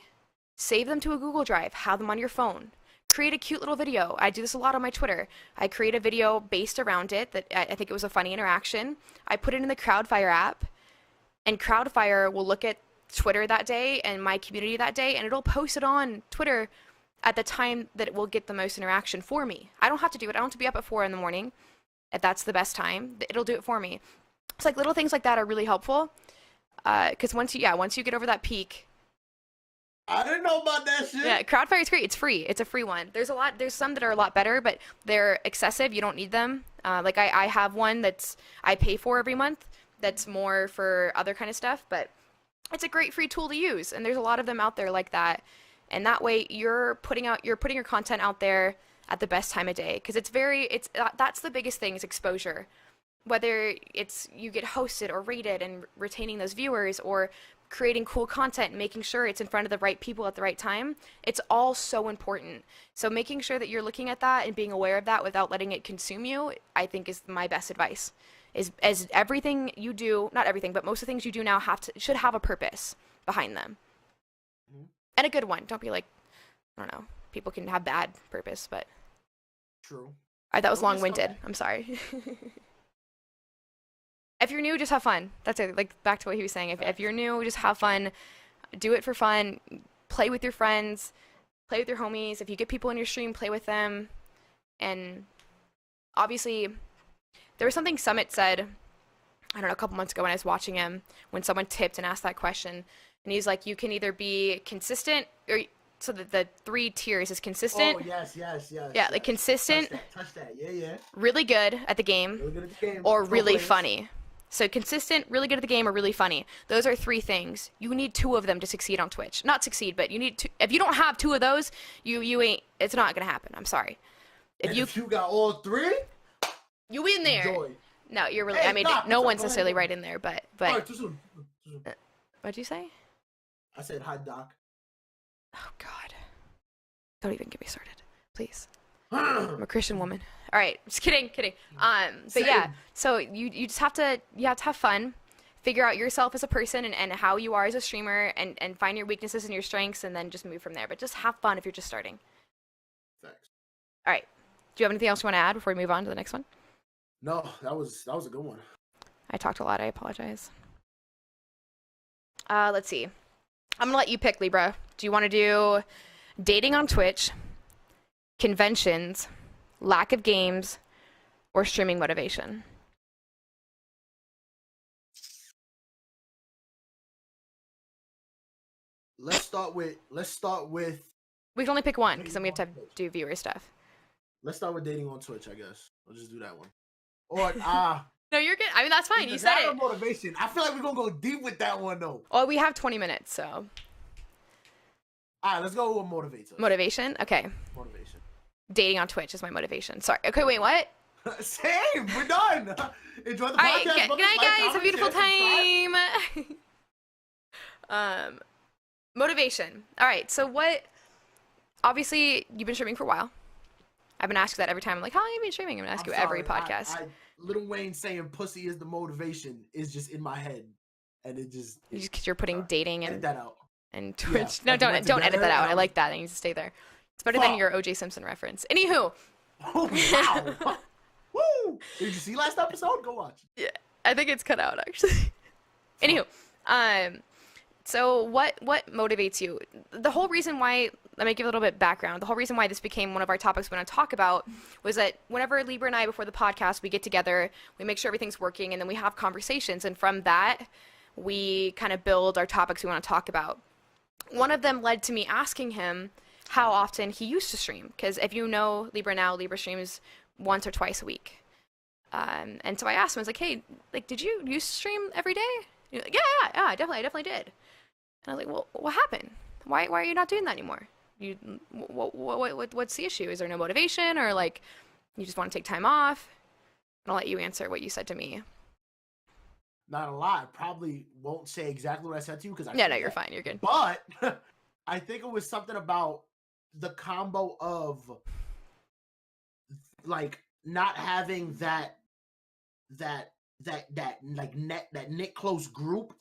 Speaker 1: save them to a Google Drive, have them on your phone. Create a cute little video. I do this a lot on my Twitter. I create a video based around it that I think it was a funny interaction. I put it in the Crowdfire app, and Crowdfire will look at Twitter that day and my community that day, and it'll post it on Twitter at the time that it will get the most interaction for me. I don't have to do it. I don't have to be up at 4 in the morning. If that's the best time, it'll do it for me. It's like little things like that are really helpful. Because once you get over that peak,
Speaker 2: I didn't know about that shit.
Speaker 1: Yeah, Crowdfire is great. It's free. It's a free one. There's some that are a lot better, but they're excessive. You don't need them. Like I have one that's I pay for every month. That's more for other kind of stuff, but it's a great free tool to use. And there's a lot of them out there like that. And that way you're putting your content out there at the best time of day, because that's the biggest thing is exposure. Whether it's you get hosted or rated and retaining those viewers, or creating cool content and making sure it's in front of the right people at the right time, it's all so important. So making sure that you're looking at that and being aware of that without letting it consume you, I think is my best advice. As everything you do, not everything, but most of the things you do now should have a purpose behind them. Mm-hmm. And a good one. Don't be like, I don't know, people can have bad purpose, but
Speaker 2: true.
Speaker 1: That was long-winded. I'm sorry. If you're new, just have fun. That's it. Like, back to what he was saying. If you're new, just have fun. Do it for fun. Play with your friends. Play with your homies. If you get people in your stream, play with them. And obviously, there was something Summit said, I don't know, a couple months ago when I was watching him, when someone tipped and asked that question. And he's like, you can either be consistent, or so the 3 tiers is consistent.
Speaker 2: Oh, yes.
Speaker 1: Yeah, like consistent.
Speaker 2: Touch that. Yeah.
Speaker 1: Really good at the game.
Speaker 2: Really good at the game.
Speaker 1: Or really funny. So consistent, really good at the game, or really funny. Those are 3 things. You need 2 of them to succeed on Twitch. Not succeed, but you need to. If you don't have 2 of those, you ain't. It's not gonna happen. I'm sorry.
Speaker 2: If you got all 3,
Speaker 1: you in there.
Speaker 2: Enjoy.
Speaker 1: No, you're really. Hey, I mean, no one's necessarily right in there, but.
Speaker 2: All right, too soon.
Speaker 1: What'd you say?
Speaker 2: I said hi, Doc.
Speaker 1: Oh God! Don't even get me started, please. I'm a Christian woman. All right, just kidding. But yeah, so you just have to have fun, figure out yourself as a person and how you are as a streamer, and find your weaknesses and your strengths, and then just move from there. But just have fun if you're just starting.
Speaker 2: Thanks.
Speaker 1: All right. Do you have anything else you want to add before we move on to the next one?
Speaker 2: No, that was a good one.
Speaker 1: I talked a lot. I apologize. Let's see. I'm gonna let you pick, Libra. Do you want to do dating on Twitch, conventions, lack of games, or streaming motivation?
Speaker 2: Let's start with.
Speaker 1: We can only pick one because then we have to do viewer stuff.
Speaker 2: Let's start with dating on Twitch, I guess. We'll just do that one. Or
Speaker 1: No, you're good. I mean, that's fine. You said it.
Speaker 2: Motivation. I feel like we're gonna go deep with that one though.
Speaker 1: Well, we have 20 minutes, so.
Speaker 2: All right, let's go with motivation.
Speaker 1: Motivation. Okay.
Speaker 2: Motivation.
Speaker 1: Dating on Twitch is my motivation. Sorry. Okay, wait, what?
Speaker 2: Same. We're done. Enjoy the podcast.
Speaker 1: All right, good night, guys. Have a beautiful time. Motivation. All right. So what? Obviously, you've been streaming for a while. I've been asked that every time. I'm like, how long have you been streaming? I'm gonna ask you every podcast.
Speaker 2: Lil Wayne saying "pussy is the motivation" is just in my head, and it just.
Speaker 1: Because you're putting dating and
Speaker 2: that out.
Speaker 1: And Twitch. Yeah, no, don't edit that out. I like that. It needs to stay there. It's better than your O.J. Simpson reference. Anywho.
Speaker 2: Oh, wow. Woo! Did you see last episode? Go watch.
Speaker 1: Yeah, I think it's cut out actually. Anywho, so what motivates you? The whole reason why, let me give a little bit of background. The whole reason why this became one of our topics we want to talk about was that whenever Libra and I, before the podcast, we get together, we make sure everything's working, and then we have conversations, and from that, we kind of build our topics we want to talk about. One of them led to me asking him how often he used to stream, because if you know Libra now, Libra streams once or twice a week. And so I asked him, I was like, hey, like, did you used to stream every day? He's like, yeah, I definitely did. And I was like, well, what happened? Why are you not doing that anymore? What's the issue? Is there no motivation, or like you just want to take time off? And I'll let you answer what you said to me.
Speaker 2: Not a lot. Probably won't say exactly what I said to you because
Speaker 1: no, you're fine. You're good.
Speaker 2: But I think it was something about the combo of like not having that knit close group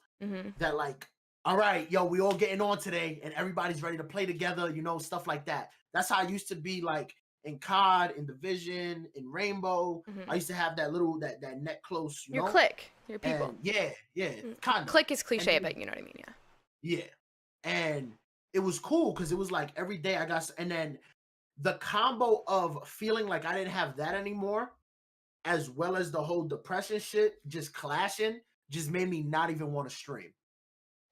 Speaker 2: that like, all right, yo, we all getting on today and everybody's ready to play together, you know, stuff like that. That's how I used to be like in COD, in Division, in Rainbow. I used to have that little that net close, you know?
Speaker 1: Your clique, your people.
Speaker 2: And yeah, kind of.
Speaker 1: Clique is cliche, but you know what I mean,
Speaker 2: yeah. And it was cool because it was like every day I got, and then the combo of feeling like I didn't have that anymore, as well as the whole depression shit just clashing, just made me not even want to stream.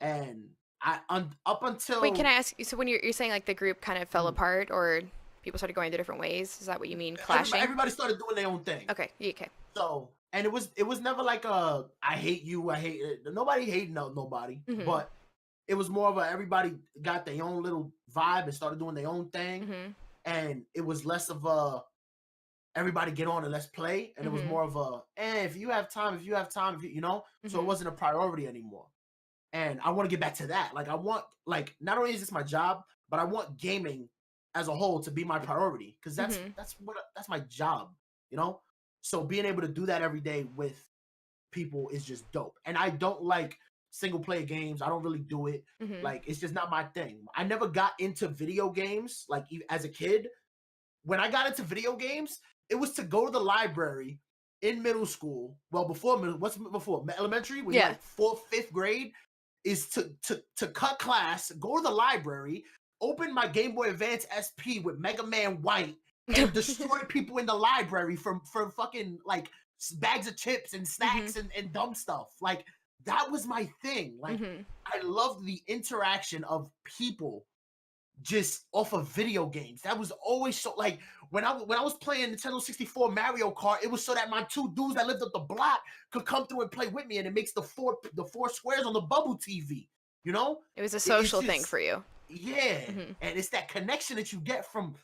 Speaker 2: And up until
Speaker 1: wait, can I ask you? So when you're saying like the group kind of fell apart, or people started going their different ways, is that what you mean? Clashing.
Speaker 2: Everybody started doing their own thing.
Speaker 1: Okay.
Speaker 2: So, and it was never like a I hate you, I hate it. Nobody hating nobody, but it was more of a everybody got their own little vibe and started doing their own thing, and it was less of a everybody get on and let's play, and it was more of a if you have time, if you you know. So it wasn't a priority anymore. And I want to get back to that. Like I want, like, not only is this my job, but I want gaming as a whole to be my priority, because that's my job, you know. So being able to do that every day with people is just dope. And I don't like single player games. I don't really do it. Like it's just not my thing. I never got into video games like as a kid. When I got into video games, it was to go to the library in middle school. Well, before elementary? When you're like 4th, 5th grade. Is to cut class, go to the library, open my Game Boy Advance SP with Mega Man White, and destroy people in the library from fucking like bags of chips and snacks and dumb stuff. Like that was my thing. Like I loved the interaction of people just off of video games. That was always so, like when I was playing Nintendo 64 Mario Kart, it was so that my two dudes that lived up the block could come through and play with me, and it makes the four squares on the bubble TV, you know?
Speaker 1: It was a social thing for you.
Speaker 2: Yeah. And it's that connection that you get from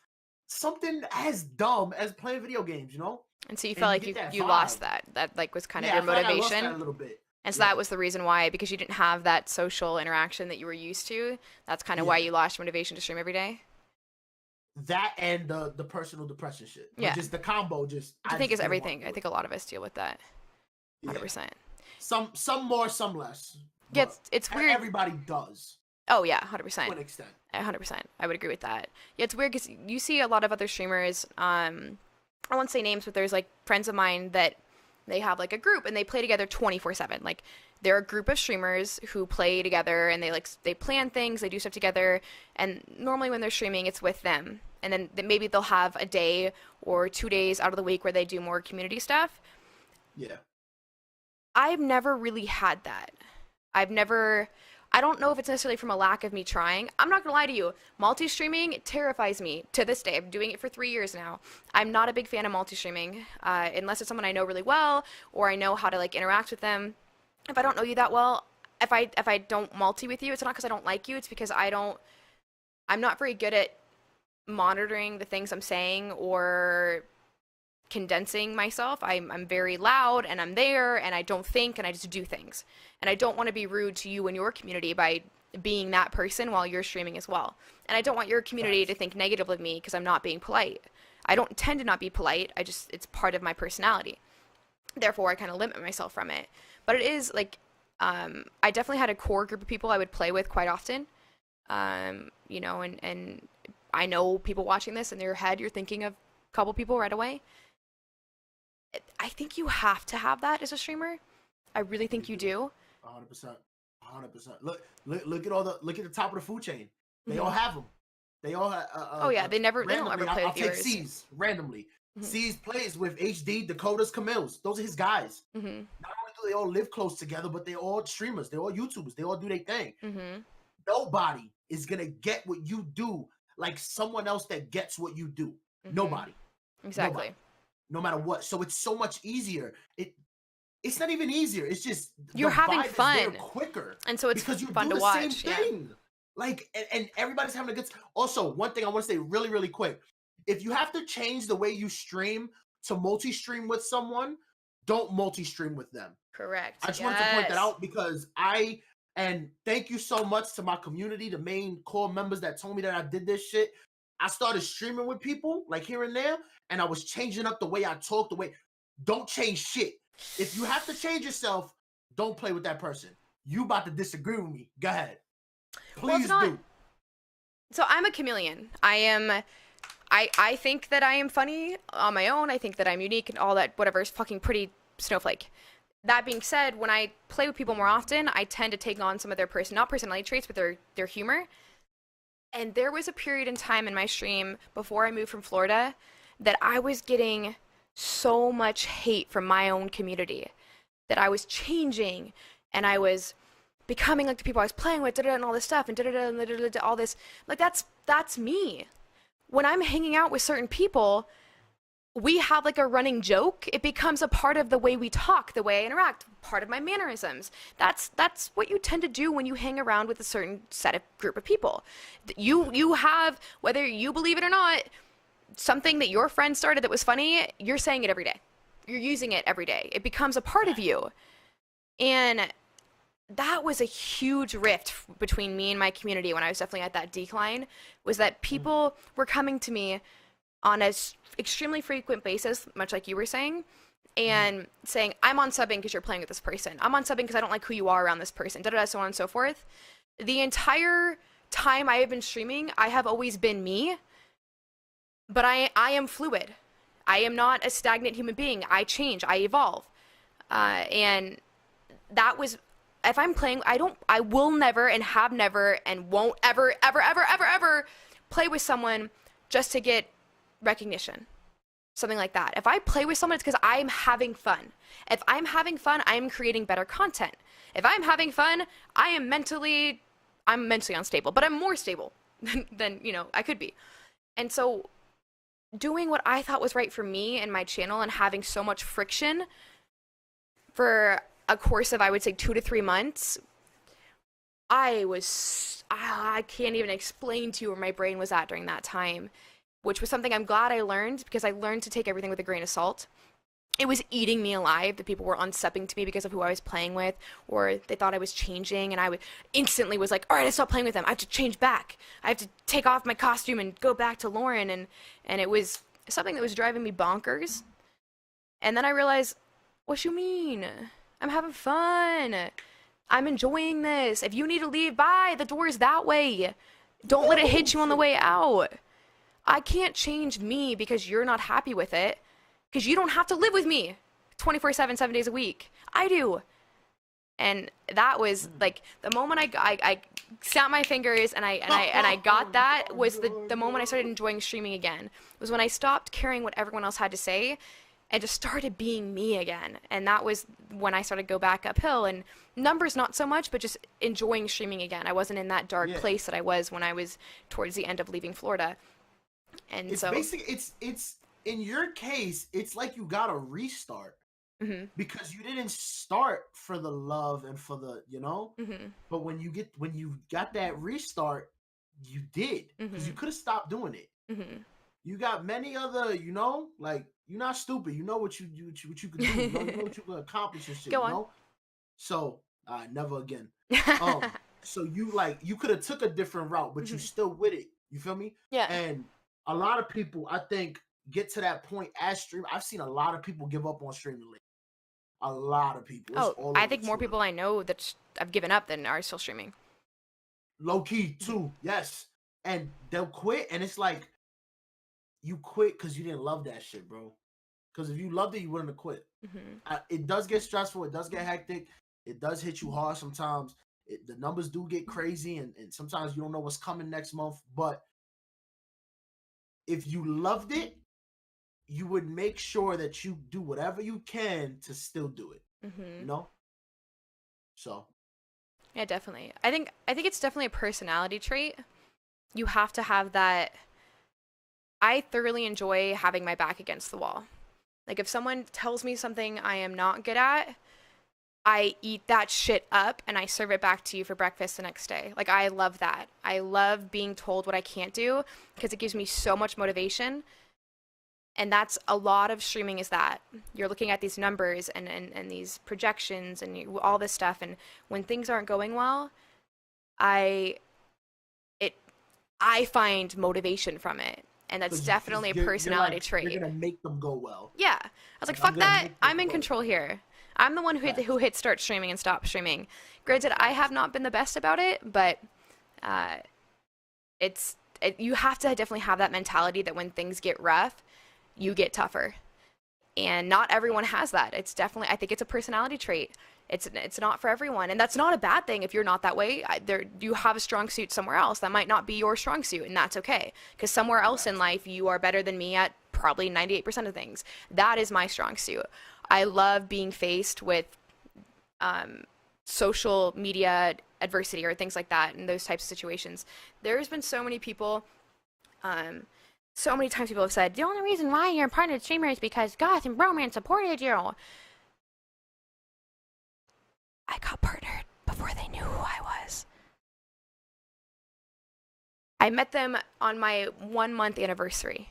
Speaker 2: something as dumb as playing video games, you know?
Speaker 1: And so you felt like you lost that like was kind of your motivation.
Speaker 2: I lost that a little bit.
Speaker 1: And so that was the reason why, because you didn't have that social interaction that you were used to. That's kind of why you lost your motivation to stream every day.
Speaker 2: That and the personal depression shit. Yeah. Just the combo I
Speaker 1: think is everything. I think a lot of us deal with that. 100%.
Speaker 2: Some more, some less.
Speaker 1: Yeah, it's weird.
Speaker 2: Everybody does.
Speaker 1: Oh, yeah, 100%.
Speaker 2: To an extent.
Speaker 1: 100%. I would agree with that. Yeah, it's weird because you see a lot of other streamers, I won't say names, but there's like friends of mine that They have like a group and they play together 24/7. Like they're a group of streamers who play together and they plan things, they do stuff together, and normally when they're streaming it's with them. And then maybe they'll have a day or 2 days out of the week where they do more community stuff.
Speaker 2: Yeah.
Speaker 1: I've never really had that. I don't know if it's necessarily from a lack of me trying. I'm not gonna lie to you. Multi-streaming terrifies me to this day. I'm doing it for 3 years now. I'm not a big fan of multi-streaming, unless it's someone I know really well or I know how to like interact with them. If I don't know you that well, if I don't multi with you, it's not because I don't like you. It's because I'm not very good at monitoring the things I'm saying or condensing myself. I'm very loud and I'm there and I don't think and I just do things. And I don't want to be rude to you and your community by being that person while you're streaming as well. And I don't want your community to think negatively of me because I'm not being polite. I don't tend to not be polite. It's part of my personality. Therefore, I kind of limit myself from it. But it is like, I definitely had a core group of people I would play with quite often. You know, and I know people watching this in their head, you're thinking of a couple people right away. I think you have to have that as a streamer. I really think you do.
Speaker 2: 100%. 100%. Look at the top of the food chain. They all have them. They all have.
Speaker 1: Oh yeah, they don't ever play with viewers.
Speaker 2: I'll take C's randomly. C's plays with HD, Dakotas, Camille's. Those are his guys. Not only do they all live close together, but they're all streamers. They're all YouTubers. They all do their thing. Nobody is gonna get what you do like someone else that gets what you do. Nobody.
Speaker 1: Exactly.
Speaker 2: Nobody. No matter what. So it's so much easier. It's not even easier. It's just
Speaker 1: you're having fun
Speaker 2: quicker,
Speaker 1: and so it's
Speaker 2: because you
Speaker 1: fun
Speaker 2: do
Speaker 1: to
Speaker 2: the
Speaker 1: watch.
Speaker 2: Same thing. Like, and everybody's having a good. Also, one thing I want to say really, really quick: if you have to change the way you stream to multi-stream with someone, don't multi-stream with them.
Speaker 1: Correct.
Speaker 2: I just wanted to point that out because and thank you so much to my community, the main core members that told me that I did this shit. I started streaming with people like here and there, and I was changing up the way I talk, don't change shit. If you have to change yourself, don't play with that person. You about to disagree with me. Go ahead. Please do.
Speaker 1: So I'm a chameleon. I think that I am funny on my own. I think that I'm unique and all that, whatever, is fucking pretty snowflake. That being said, when I play with people more often, I tend to take on some of their not personality traits, but their humor. And there was a period in time in my stream before I moved from Florida that I was getting so much hate from my own community that I was changing and I was becoming like the people I was playing with, and all this stuff, and all this. Like, that's me. When I'm hanging out with certain people, we have like a running joke. It becomes a part of the way we talk, the way I interact, part of my mannerisms. That's what you tend to do when you hang around with a certain group of people. You have, whether you believe it or not, something that your friend started that was funny, you're saying it every day. You're using it every day. It becomes a part of you. And that was a huge rift between me and my community when I was definitely at that decline, was that people were coming to me on an extremely frequent basis, much like you were saying, and saying, I'm on subbing because you're playing with this person. I'm on subbing because I don't like who you are around this person, so on and so forth. The entire time I have been streaming, I have always been me, but I am fluid. I am not a stagnant human being. I change. I evolve. And that was, if I'm playing, I will never and have never and won't ever play with someone just to get recognition. Something like that. If I play with someone, it's because I'm having fun. If I'm having fun, I'm creating better content. If I'm having fun, I'm mentally unstable, but I'm more stable than I could be. And so doing what I thought was right for me and my channel and having so much friction for a course of, I would say, 2 to 3 months, I can't even explain to you where my brain was at during that time, which was something I'm glad I learned, because I learned to take everything with a grain of salt. It was eating me alive that people were unsubbing to me because of who I was playing with, or they thought I was changing, and I instantly was like, all right, I stopped playing with them. I have to change back. I have to take off my costume and go back to Lauren, and it was something that was driving me bonkers. And then I realized, what you mean? I'm having fun. I'm enjoying this. If you need to leave, bye. The door's that way. Don't let it hit you on the way out. I can't change me because you're not happy with it, because you don't have to live with me. 24/7, 7 days a week. I do. And that was like the moment I snapped my fingers and I got that was the moment I started enjoying streaming again. It was when I stopped caring what everyone else had to say and just started being me again. And that was when I started to go back uphill, and numbers not so much, but just enjoying streaming again. I wasn't in that dark place that I was when I was towards the end of leaving Florida. And
Speaker 2: it's basically it's in your case, it's like you got to restart. Because you didn't start for the love and for the, but when you got that restart, you did, because you could have stopped doing it. You got many other, like, you're not stupid. You know what you could do. You know what you could accomplish and shit.
Speaker 1: Go on.
Speaker 2: So never again. So you could have took a different route, but you still with it. You feel me?
Speaker 1: Yeah.
Speaker 2: And a lot of people, I think, get to that point as stream. I've seen a lot of people give up on streaming lately. A lot of people.
Speaker 1: I think more people I know that have given up than are still streaming.
Speaker 2: Low key too, yes. And they'll quit, and it's like, you quit because you didn't love that shit, bro. Because if you loved it, you wouldn't have quit. It does get stressful. It does get hectic. It does hit you hard sometimes. The numbers do get crazy, and sometimes you don't know what's coming next month. But if you loved it, you would make sure that you do whatever you can to still do it. So
Speaker 1: yeah, definitely. I think it's definitely a personality trait. You have to have that. I thoroughly enjoy having my back against the wall. Like, if someone tells me something I am not good at, I eat that shit up and I serve it back to you for breakfast the next day. Like, I love that. I love being told what I can't do because it gives me so much motivation. And that's a lot of streaming, is that you're looking at these numbers and these projections and all this stuff. And when things aren't going well, I find motivation from it. And that's definitely a personality trait.
Speaker 2: You're going to make them go well.
Speaker 1: Yeah. I was like, fuck that. I'm in control here. I'm the one who hit start streaming and stop streaming. Granted, I have not been the best about it, but you have to definitely have that mentality that when things get rough, you get tougher. And not everyone has that. It's definitely, I think it's a personality trait. It's not for everyone, and that's not a bad thing if you're not that way. You have a strong suit somewhere else that might not be your strong suit, and that's okay, because somewhere else in life you are better than me at probably 98% of things. That is my strong suit. I love being faced with social media adversity or things like that, in those types of situations. There's been so many people, so many times people have said, the only reason why you're part of the streamer is because Goth and Roman supported you. I got partnered before they knew who I was. I met them on my 1-month anniversary.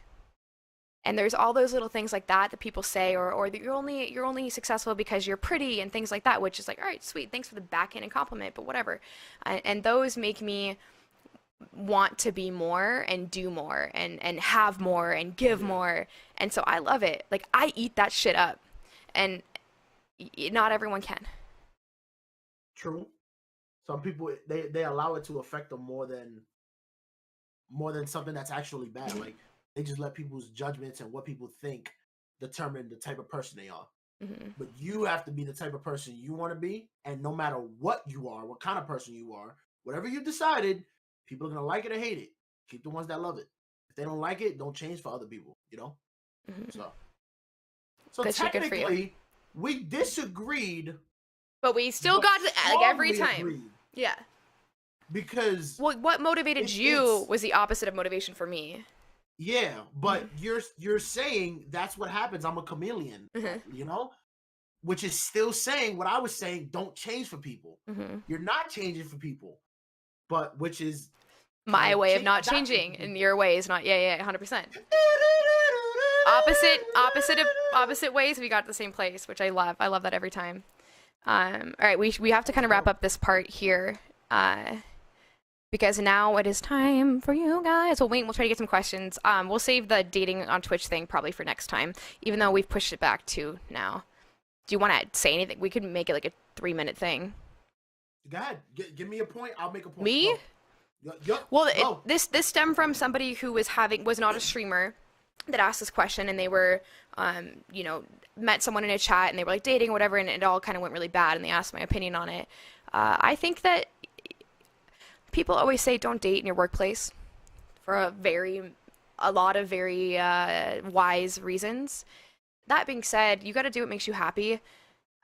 Speaker 1: And there's all those little things like that people say, or that you're only successful because you're pretty and things like that, which is like, all right, sweet, thanks for the backhanded compliment, but whatever. And those make me want to be more and do more and have more and give more. And so I love it. Like, I eat that shit up. And not everyone can.
Speaker 2: True. Some people, they allow it to affect them more than something that's actually bad. Like, they just let people's judgments and what people think determine the type of person they are. But you have to be the type of person you want to be, and no matter what you are, what kind of person you are, whatever you decided, people are gonna like it or hate it. Keep the ones that love it. If they don't like it, don't change for other people. So technically, we disagreed.
Speaker 1: But we still got to, like, every time. Agreed. Yeah.
Speaker 2: Because
Speaker 1: what motivated you was the opposite of motivation for me.
Speaker 2: Yeah, but you're saying that's what happens. I'm a chameleon, which is still saying what I was saying. Don't change for people. You're not changing for people, but which is
Speaker 1: my way of not changing, and your way is not. Yeah, 100%. Opposite ways, we got to the same place, which I love. I love that every time. All right, we have to kind of wrap up this part here, because now it is time for you guys. We'll try to get some questions. We'll save the dating on Twitch thing probably for next time, even though we've pushed it back to now. Do you want to say anything? We could make it like a 3-minute thing.
Speaker 2: Go ahead. Give me a point. I'll make a point.
Speaker 1: Me?
Speaker 2: Go.
Speaker 1: Well, this stemmed from somebody who was not a streamer, that asked this question, and they were, met someone in a chat, and they were like dating or whatever, and it all kind of went really bad, and they asked my opinion on it. I think that people always say don't date in your workplace for a lot of very wise reasons. That being said, you got to do what makes you happy.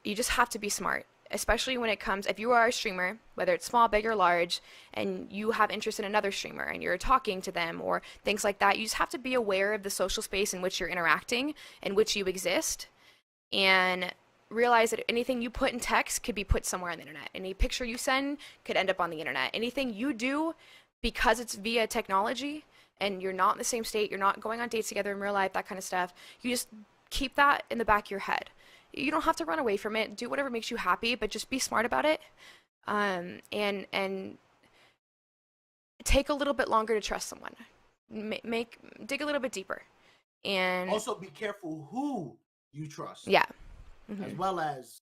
Speaker 1: You just have to be smart, especially when it comes, if you are a streamer, whether it's small, big, or large, and you have interest in another streamer and you're talking to them or things like that, you just have to be aware of the social space in which you're interacting, in which you exist, and realize that anything you put in text could be put somewhere on the internet. Any picture you send could end up on the internet. Anything you do, because it's via technology and you're not in the same state, you're not going on dates together in real life, that kind of stuff, you just keep that in the back of your head. You don't have to run away from it. Do whatever makes you happy, but just be smart about it. And take a little bit longer to trust someone. Dig a little bit deeper. And
Speaker 2: also be careful who you trust.
Speaker 1: Yeah.
Speaker 2: As well as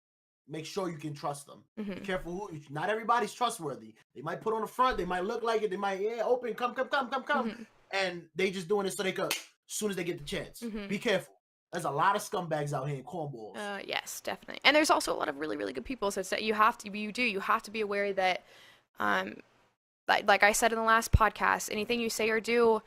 Speaker 2: make sure you can trust them.
Speaker 1: Mm-hmm.
Speaker 2: Be careful who. Not everybody's trustworthy. They might put on the front. They might look like it. They might open, come, and they just doing it so they could as soon as they get the chance. Be careful. There's a lot of scumbags out here in cornballs.
Speaker 1: Yes, definitely. And there's also a lot of really, really good people. So it's that you have to be aware that, like I said in the last podcast, anything you say or do,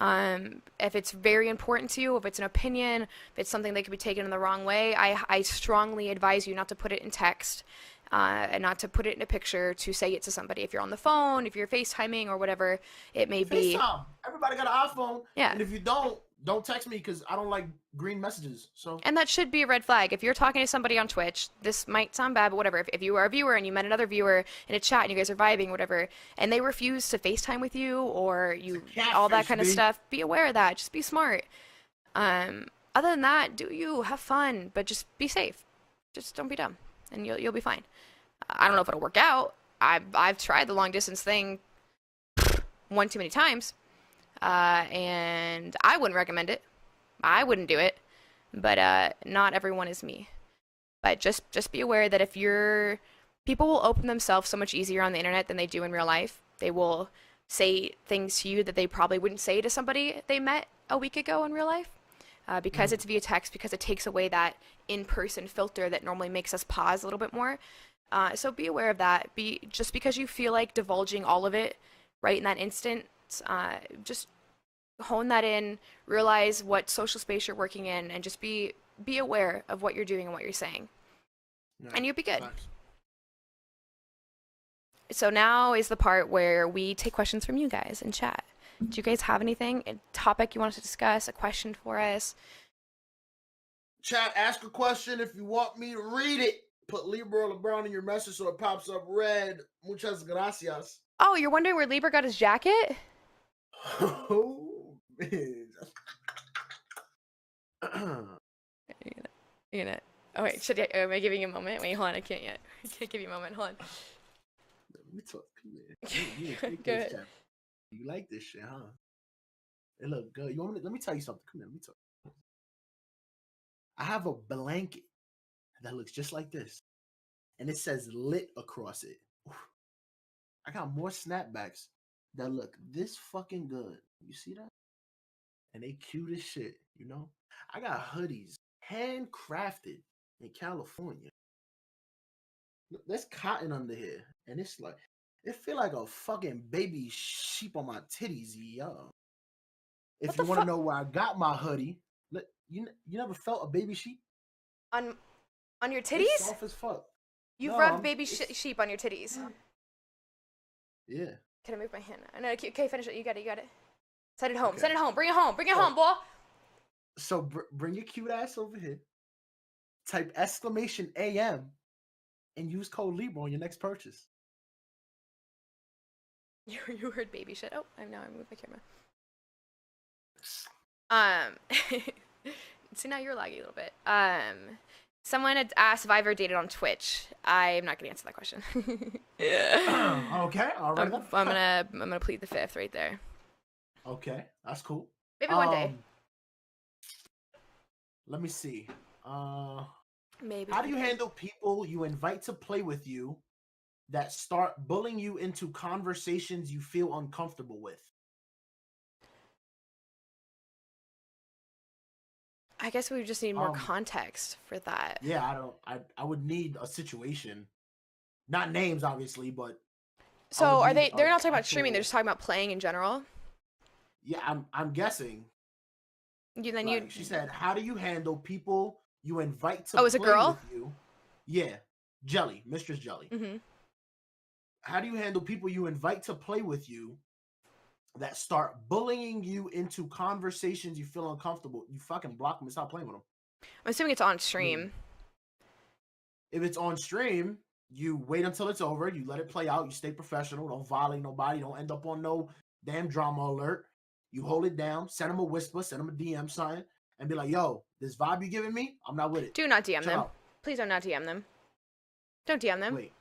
Speaker 1: if it's very important to you, if it's an opinion, if it's something that could be taken in the wrong way, I strongly advise you not to put it in text, and not to put it in a picture, to say it to somebody. If you're on the phone, if you're FaceTiming or whatever it may be.
Speaker 2: FaceTime. Everybody got an iPhone.
Speaker 1: Yeah.
Speaker 2: And if you don't text me because I don't like green messages. So.
Speaker 1: And that should be a red flag. If you're talking to somebody on Twitch, this might sound bad, but whatever. If you are a viewer and you met another viewer in a chat and you guys are vibing, whatever, and they refuse to FaceTime with you or all that kind of stuff, be aware of that. Just be smart. Other than that, do you have fun, but just be safe. Just don't be dumb, and you'll be fine. I don't know if it'll work out. I've tried the long distance thing one too many times. And I wouldn't recommend it. I wouldn't do it. But not everyone is me. But just be aware that people will open themselves so much easier on the internet than they do in real life. They will say things to you that they probably wouldn't say to somebody they met a week ago in real life. Because it's via text, because it takes away that in-person filter that normally makes us pause a little bit more. So be aware of that. Just because you feel like divulging all of it right in that instant, just hone that in, realize what social space you're working in, and just be aware of what you're doing and what you're saying. Yeah, and you'll be good. Thanks. So now is the part where we take questions from you guys in chat. Do you guys have anything, a topic you want us to discuss, a question for us?
Speaker 2: Chat, ask a question. If you want me to read it, put Libra or LeBron in your message so it pops up red. Muchas gracias.
Speaker 1: Oh, you're wondering where Libra got his jacket?
Speaker 2: Oh, man.
Speaker 1: You're gonna. Oh wait, am I giving you a moment? Wait, hold on, I can't yet. I can't give you a moment. Hold on.
Speaker 2: Let me talk. Go ahead. You like this shit, huh? It look good. You want me to, let me tell you something. Come here, let me talk. I have a blanket that looks just like this, and it says lit across it. I got more snapbacks that look this fucking good. You see that? And they cute as shit, you know? I got hoodies handcrafted in California. Look, there's cotton under here, and it's like, it feel like a fucking baby sheep on my titties, yo. If you want to know where I got my hoodie, look, you never felt a baby sheep?
Speaker 1: On your titties?
Speaker 2: It's soft as fuck.
Speaker 1: You've rubbed baby sheep on your titties.
Speaker 2: Yeah.
Speaker 1: Can I move my hand? No, okay, finish it. You got it. Send it home. Okay. Send it home. Bring it home. Bring it home, boy.
Speaker 2: So bring your cute ass over here. Type !AM and use code Libra on your next purchase.
Speaker 1: You heard baby shit. Oh, I moved my camera. See, now you're laggy a little bit. Someone had asked if I ever dated on Twitch. I'm not gonna answer that question.
Speaker 2: Okay, all right.
Speaker 1: I'm gonna plead the fifth right there.
Speaker 2: Okay, that's cool.
Speaker 1: Maybe one day.
Speaker 2: Let me see.
Speaker 1: Maybe.
Speaker 2: How do you handle people you invite to play with you that start bullying you into conversations you feel uncomfortable with?
Speaker 1: I guess we just need more context for that.
Speaker 2: Yeah, I would need a situation, not names obviously, but
Speaker 1: so are they're not talking about streaming, they're just talking about playing in general?
Speaker 2: Yeah, I'm guessing. She said, how do you handle people you invite to
Speaker 1: play with
Speaker 2: you? Yeah, Jelly, Mistress Jelly.
Speaker 1: Mm-hmm.
Speaker 2: How do you handle people you invite to play with you that start bullying you into conversations you feel uncomfortable? You fucking block them and stop playing with them.
Speaker 1: I'm assuming it's on stream.
Speaker 2: If it's on stream, you wait until it's over. You let it play out. You stay professional. Don't violate nobody. Don't end up on no damn drama alert. You hold it down. Send them a whisper. Send them a DM sign. And be like, yo, this vibe you giving me, I'm not with it.
Speaker 1: Do not DM them. Out. Please do not DM them. Don't DM them.
Speaker 2: Wait.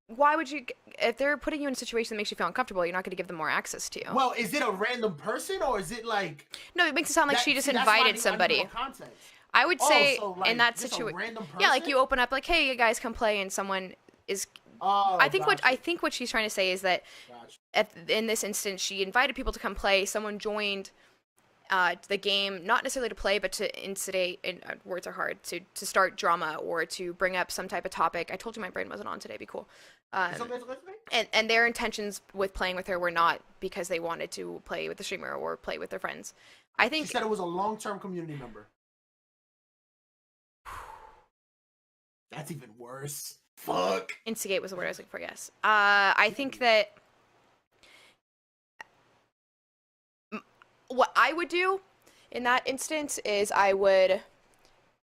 Speaker 1: Why would you, if they're putting you in a situation that makes you feel uncomfortable, you're not going to give them more access to you.
Speaker 2: Well, is it a random person or is it like...
Speaker 1: No, it makes it sound like she just invited somebody. I would say in that situation, yeah, like you open up like, hey, you guys come play, and someone is... I think what she's trying to say is that in this instance, she invited people to come play. Someone joined the game, not necessarily to play, but to instigate, and words are hard, to start drama or to bring up some type of topic. I told you my brain wasn't on today. Be cool. And their intentions with playing with her were not because they wanted to play with the streamer or play with their friends. I think
Speaker 2: she said it was a long-term community member. That's even worse. Fuck.
Speaker 1: Instigate was the word I was looking for, yes. I think that what I would do in that instance is I would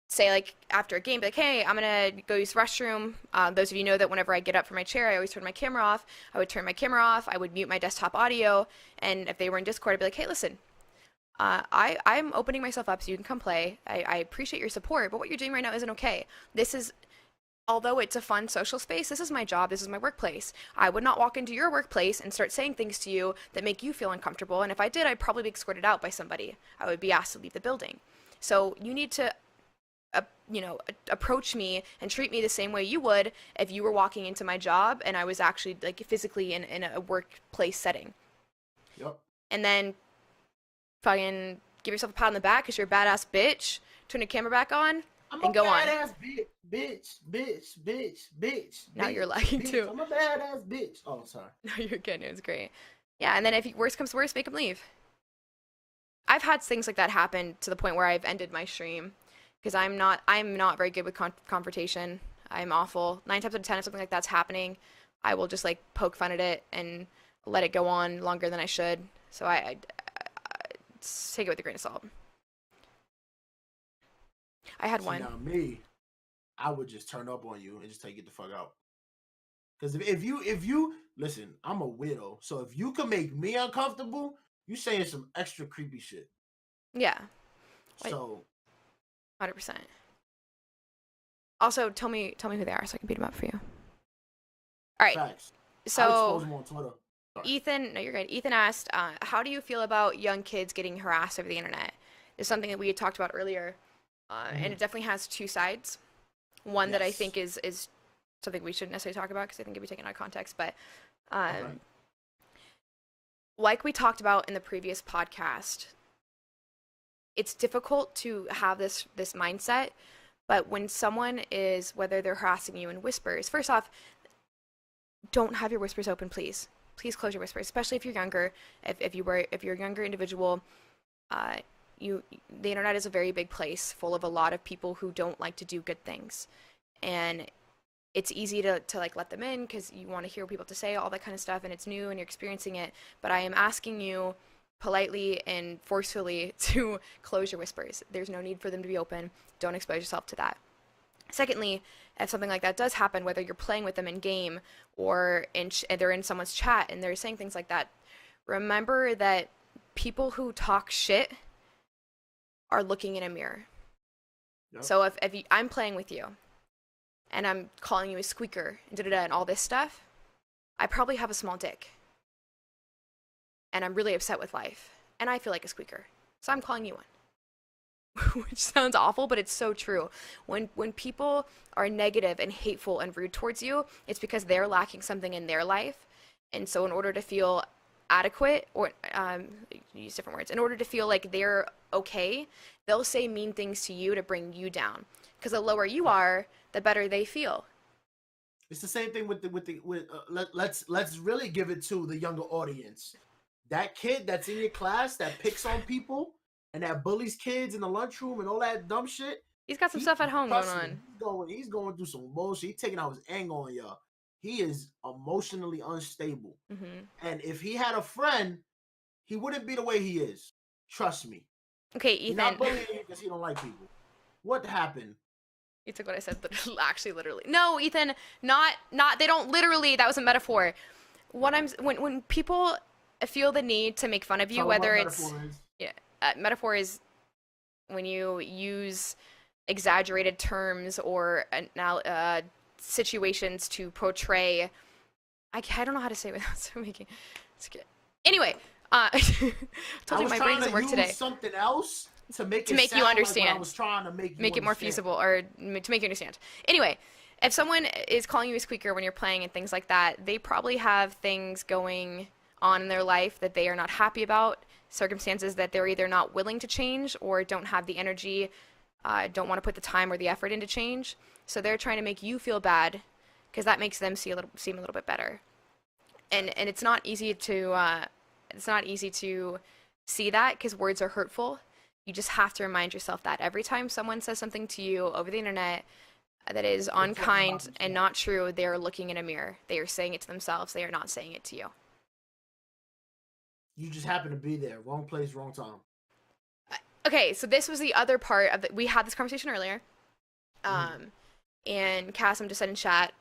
Speaker 1: say, like, after a game, be like, hey, I'm gonna go use the restroom. Those of you know that whenever I get up from my chair, I always turn my camera off. I would turn my camera off. I would mute my desktop audio. And if they were in Discord, I'd be like, hey, listen, I'm opening myself up so you can come play. I appreciate your support, but what you're doing right now isn't okay. Although it's a fun social space, this is my job, this is my workplace. I would not walk into your workplace and start saying things to you that make you feel uncomfortable, and if I did, I'd probably be escorted out by somebody. I would be asked to leave the building. So you need to, approach me and treat me the same way you would if you were walking into my job and I was actually, like, physically in a workplace setting.
Speaker 2: Yep.
Speaker 1: And then fucking give yourself a pat on the back because you're a badass bitch, turn the camera back on, and go on.
Speaker 2: I'm a badass bitch.
Speaker 1: Now you're lying too.
Speaker 2: I'm a badass bitch. Oh, sorry.
Speaker 1: No, you're good. It was great. Yeah, and then if worst comes to worst, make them leave. I've had things like that happen to the point where I've ended my stream because I'm not very good with confrontation. I'm awful. 9 times out of 10, if something like that's happening, I will just like poke fun at it and let it go on longer than I should. So I take it with a grain of salt. I had one.
Speaker 2: Now me, I would just turn up on you and just tell you get the fuck out. Because if you listen, I'm a widow, so if you can make me uncomfortable, you saying some extra creepy shit.
Speaker 1: Yeah.
Speaker 2: So
Speaker 1: 100%. Also, tell me who they are so I can beat them up for you. All right.
Speaker 2: Facts.
Speaker 1: So
Speaker 2: I'll expose them on Twitter. Sorry.
Speaker 1: Ethan, no, you're good. Ethan asked, how do you feel about young kids getting harassed over the internet? It's something that we had talked about earlier. And it definitely has two sides. One that I think is something we shouldn't necessarily talk about because I think it'd be taken out of context. But like we talked about in the previous podcast, it's difficult to have this mindset. But when someone is, whether they're harassing you in whispers, first off, don't have your whispers open, please. Please close your whispers, especially if you're younger. If you're a younger individual, the internet is a very big place full of a lot of people who don't like to do good things, and it's easy to like let them in because you want to hear what people have to say, all that kind of stuff, and it's new and you're experiencing it. But I am asking you politely and forcefully to close your whispers. There's no need for them to be open. Don't expose yourself to that. Secondly, if something like that does happen, whether you're playing with them in game or they're in someone's chat and they're saying things like that, remember that people who talk shit are looking in a mirror. Yep. So if I'm playing with you and I'm calling you a squeaker and all this stuff, I probably have a small dick. And I'm really upset with life. And I feel like a squeaker. So I'm calling you one. Which sounds awful, but it's so true. When people are negative and hateful and rude towards you, it's because they're lacking something in their life. And so in order to feel adequate, or use different words, in order to feel like they're okay, they'll say mean things to you to bring you down. Because the lower you are, the better they feel.
Speaker 2: It's the same thing with let's really give it to the younger audience. That kid that's in your class that picks on people and that bullies kids in the lunchroom and all that dumb shit.
Speaker 1: He's got some stuff at home going on.
Speaker 2: He's going through some bullshit. He's taking out his anger on y'all. He is emotionally unstable.
Speaker 1: Mm-hmm.
Speaker 2: And if he had a friend, he wouldn't be the way he is. Trust me.
Speaker 1: Okay, Ethan.
Speaker 2: He's not bullying you because he don't like people. What happened?
Speaker 1: You took what I said, actually, literally. No, Ethan, not. They don't literally. That was a metaphor. When people feel the need to make fun of you, whether it's metaphor is when you use exaggerated terms or situations to portray. I don't know how to say it without making. Anyway, I told you my brain doesn't work today.
Speaker 2: Something else. To make
Speaker 1: you understand.
Speaker 2: Like I was trying to make
Speaker 1: it more feasible, or to make you understand. Anyway, if someone is calling you a squeaker when you're playing and things like that, they probably have things going on in their life that they are not happy about, circumstances that they're either not willing to change or don't have the energy, don't want to put the time or the effort into change. So they're trying to make you feel bad because that makes them seem a little bit better. And it's not easy to see that because words are hurtful. You just have to remind yourself that every time someone says something to you over the internet that is unkind and not true, they are looking in a mirror. They are saying it to themselves. They are not saying it to you.
Speaker 2: You just happen to be there. Wrong place, wrong time.
Speaker 1: Okay, so this was the other part of we had this conversation earlier. And Cassim just said in chat,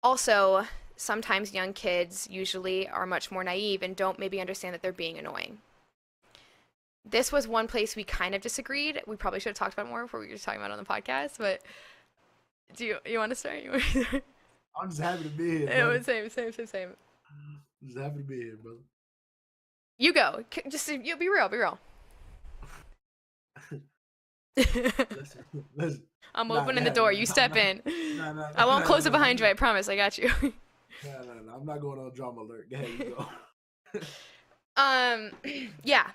Speaker 1: also, sometimes young kids usually are much more naive and don't maybe understand that they're being annoying. This was one place we kind of disagreed. We probably should have talked about it more before we were just talking about it on the podcast, but do you want to start?
Speaker 2: I'm just happy to be here.
Speaker 1: It was same.
Speaker 2: I'm just happy to be here, brother.
Speaker 1: You go. Just you be real.
Speaker 2: Listen.
Speaker 1: I'm opening the door. You step in. I won't close it behind you. I promise. I got you.
Speaker 2: No. I'm not going on drama alert. Go ahead, you
Speaker 1: go. Yeah.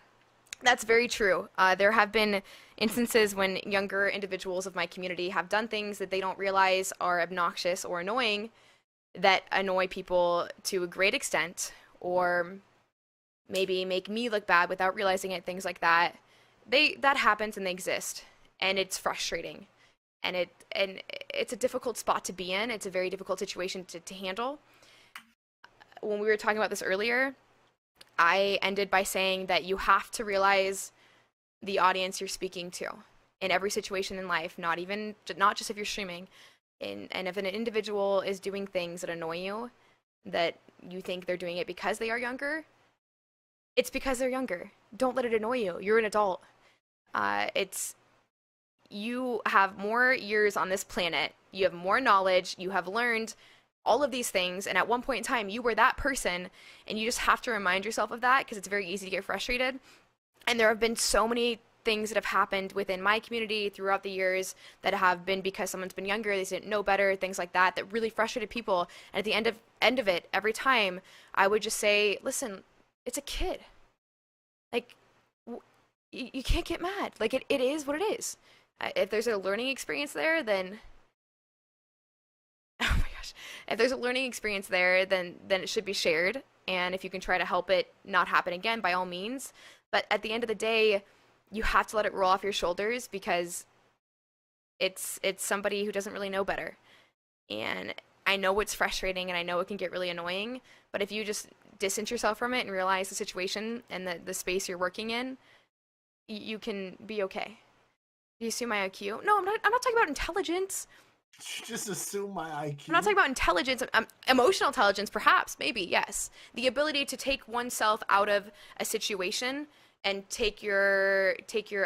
Speaker 1: That's very true. There have been instances when younger individuals of my community have done things that they don't realize are obnoxious or annoying, that annoy people to a great extent, or maybe make me look bad without realizing it, things like that. That happens and they exist, and it's frustrating. And it's a difficult spot to be in. It's a very difficult situation to handle. When we were talking about this earlier, I ended by saying that you have to realize the audience you're speaking to in every situation in life, not just if you're streaming. And if an individual is doing things that annoy you, that you think they're doing it because they are younger, it's because they're younger. Don't let it annoy you. You're an adult. You have more years on this planet. You have more knowledge. You have learned all of these things, and at one point in time you were that person, and you just have to remind yourself of that because it's very easy to get frustrated. And there have been so many things that have happened within my community throughout the years that have been because someone's been younger, they didn't know better, things like that really frustrated people. And at the end of it, every time I would just say, listen, it's a kid. Like, you can't get mad. Like, it is what it is. If there's a learning experience there, then oh my gosh, if there's a learning experience there, then it should be shared. And if you can try to help it not happen again, by all means. But at the end of the day, you have to let it roll off your shoulders because it's somebody who doesn't really know better. And I know it's frustrating and I know it can get really annoying, but if you just distance yourself from it and realize the situation and the space you're working in, you can be okay. Do you assume my IQ? No, I'm not talking about intelligence.
Speaker 2: Just assume my IQ.
Speaker 1: I'm not talking about intelligence. Emotional intelligence, perhaps, maybe, yes. The ability to take oneself out of a situation and take your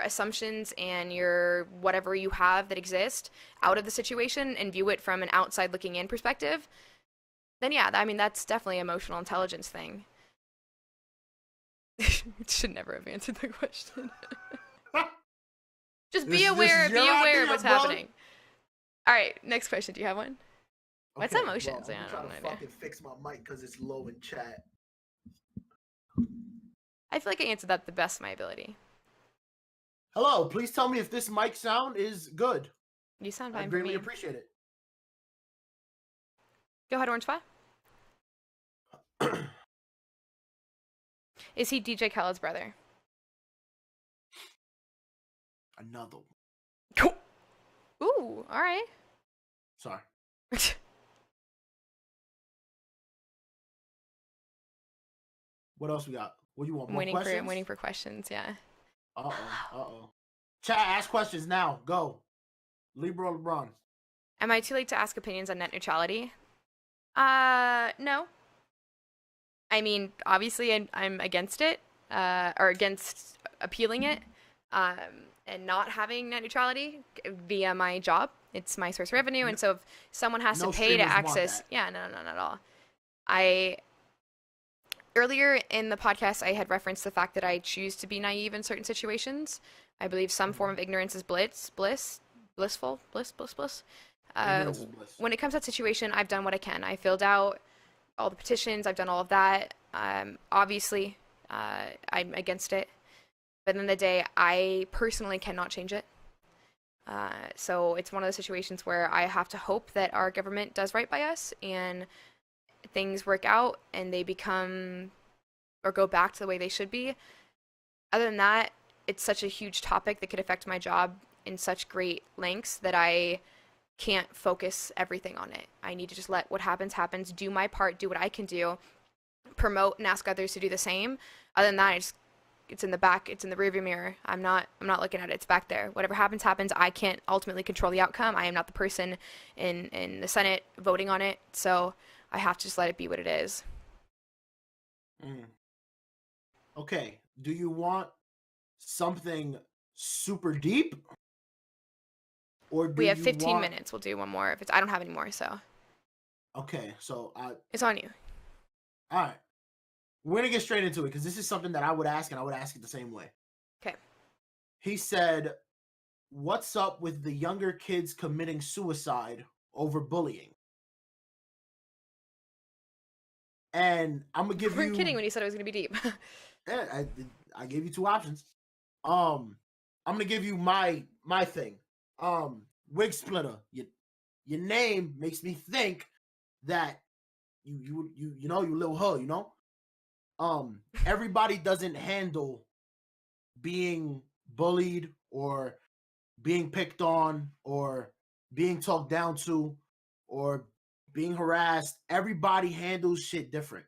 Speaker 1: assumptions and your whatever you have that exist out of the situation and view it from an outside looking in perspective, then yeah, I mean, that's definitely an emotional intelligence thing. Should never have answered the question. Just be aware of what's happening. All right, next question. Do you have one? What's emotions?
Speaker 2: I'm trying to fucking fix my mic because it's low in chat.
Speaker 1: I feel like I answered that the best of my ability.
Speaker 2: Hello, please tell me if this mic sound is good.
Speaker 1: You sound fine
Speaker 2: I'd
Speaker 1: for
Speaker 2: greatly
Speaker 1: me.
Speaker 2: appreciate it.
Speaker 1: Go ahead, Orange Pie. Is he DJ Khaled's brother?
Speaker 2: Another one.
Speaker 1: Ooh, all right.
Speaker 2: Sorry. What else we got? What do you want? More questions?
Speaker 1: I'm waiting for questions. Yeah.
Speaker 2: Uh-oh. Chat, ask questions now. Go. Libra or LeBron?
Speaker 1: Am I too late to ask opinions on net neutrality? No. I mean, obviously, I'm against it, or against appealing it, and not having net neutrality via my job. It's my source of revenue, and so if someone has to pay to access, yeah, no, not at all. Earlier in the podcast, I had referenced the fact that I choose to be naive in certain situations. I believe some form of ignorance is blissful. When it comes to that situation, I've done what I can. I filled out all the petitions. I've done all of that. Obviously, I'm against it. But at the end of the day, I personally cannot change it. So it's one of those situations where I have to hope that our government does right by us and things work out and they become or go back to the way they should be. Other than that, it's such a huge topic that could affect my job in such great lengths that I can't focus everything on it. I need to just let what happens, do my part, do what I can do, promote and ask others to do the same. Other than that, it's in the back, it's in the rearview mirror. I'm not looking at it. It's back there. Whatever happens. I can't ultimately control the outcome. I am not the person in the Senate voting on it. So I have to just let it be what it is.
Speaker 2: Okay. Do you want something super deep? Or
Speaker 1: we have 15 minutes. We'll do one more. I don't have any more, so.
Speaker 2: Okay, so
Speaker 1: it's on you.
Speaker 2: All right. We're going to get straight into it because this is something that I would ask, and I would ask it the same way.
Speaker 1: Okay.
Speaker 2: He said, what's up with the younger kids committing suicide over bullying? And I'm going to give you...
Speaker 1: You were kidding when you said it was going to be deep.
Speaker 2: Yeah, I gave you two options. I'm going to give you my thing. Wig splitter. Your name makes me think that you know, you little hoe, you know? Everybody doesn't handle being bullied or being picked on or being talked down to or being harassed. Everybody handles shit different.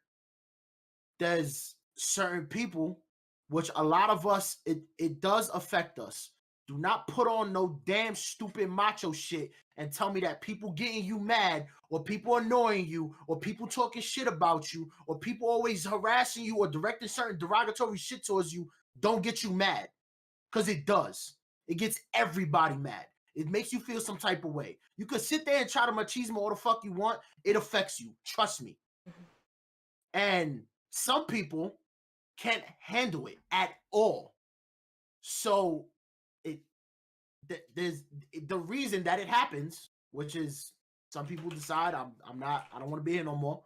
Speaker 2: There's certain people, which a lot of us, it does affect us. Do not put on no damn stupid macho shit and tell me that people getting you mad or people annoying you or people talking shit about you or people always harassing you or directing certain derogatory shit towards you don't get you mad. Because it does. It gets everybody mad. It makes you feel some type of way. You could sit there and try to machismo all the fuck you want. It affects you. Trust me. And some people can't handle it at all. So there's the reason that it happens, which is some people decide I don't want to be here no more,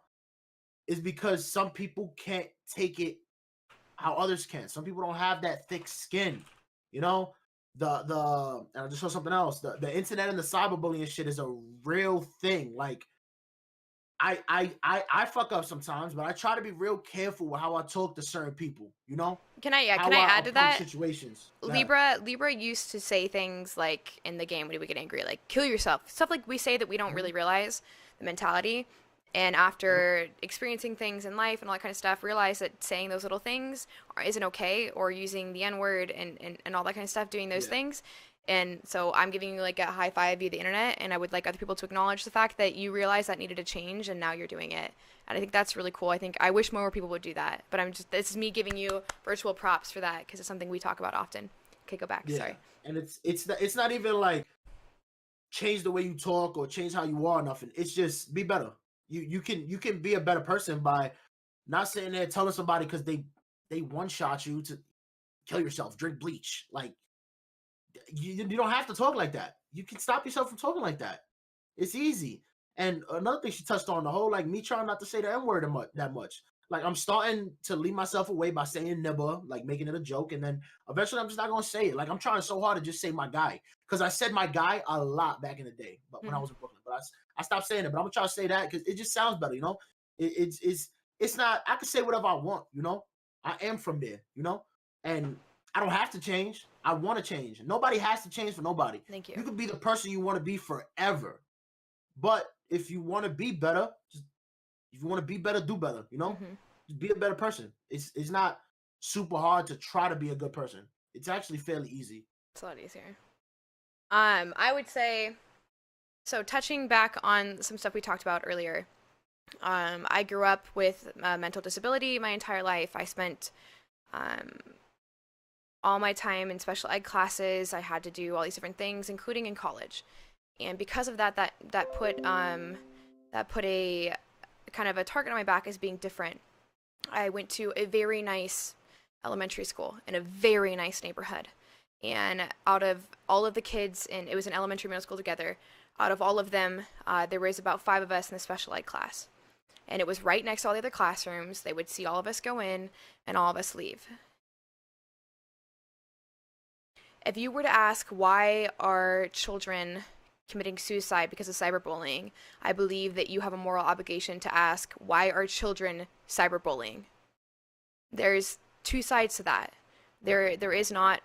Speaker 2: is because some people can't take it how others can. Some people don't have that thick skin, you know. And I just saw something else. The internet and the cyberbullying shit is a real thing. Like I fuck up sometimes, but I try to be real careful with how I talk to certain people, you know?
Speaker 1: Can I add to that?
Speaker 2: Situations.
Speaker 1: Libra used to say things like in the game when he would get angry, like kill yourself. Stuff like we say that we don't really realize the mentality. And after experiencing things in life and all that kind of stuff, realize that saying those little things isn't okay, or using the N-word and all that kind of stuff, doing those things. And so I'm giving you like a high five via the internet, and I would like other people to acknowledge the fact that you realize that needed to change, and now you're doing it. And I think that's really cool. I wish more people would do that. But this is me giving you virtual props for that because it's something we talk about often. Okay, go back.
Speaker 2: Yeah.
Speaker 1: Sorry.
Speaker 2: And it's not even like change the way you talk or change how you are, nothing. It's just be better. You can be a better person by not sitting there telling somebody because they one shot you to kill yourself, drink bleach. Like you don't have to talk like that. You can stop yourself from talking like that. It's easy. And another thing she touched on, the whole like me trying not to say the N-word that much. like I'm starting to leave myself away by saying nibba, like making it a joke, and then eventually I'm just not gonna say it. Like I'm trying so hard to just say my guy, because I said my guy a lot back in the day, but when I was in Brooklyn, but I stopped saying it. But I'm gonna try to say that because it just sounds better, you know. It's not. I can say whatever I want, you know. I am from there, you know, and I don't have to change. I want to change. Nobody has to change for nobody.
Speaker 1: Thank you.
Speaker 2: You can be the person you want to be forever, but if you want to be better, just if you want to be better, do better. You know, just be a better person. It's not super hard to try to be a good person. It's actually fairly easy.
Speaker 1: It's a lot easier. I would say, so touching back on some stuff we talked about earlier. I grew up with mental disability my entire life. I spent all my time in special ed classes. I had to do all these different things, including in college. And because of that put a kind of a target on my back as being different. I went to a very nice elementary school in a very nice neighborhood. And out of all of the kids, and it was an elementary middle school together, out of all of them, there was about 5 of us in the special ed class. And it was right next to all the other classrooms. They would see all of us go in and all of us leave. If you were to ask why are children committing suicide because of cyberbullying, I believe that you have a moral obligation to ask, why are children cyberbullying? There's 2 sides to that. There is not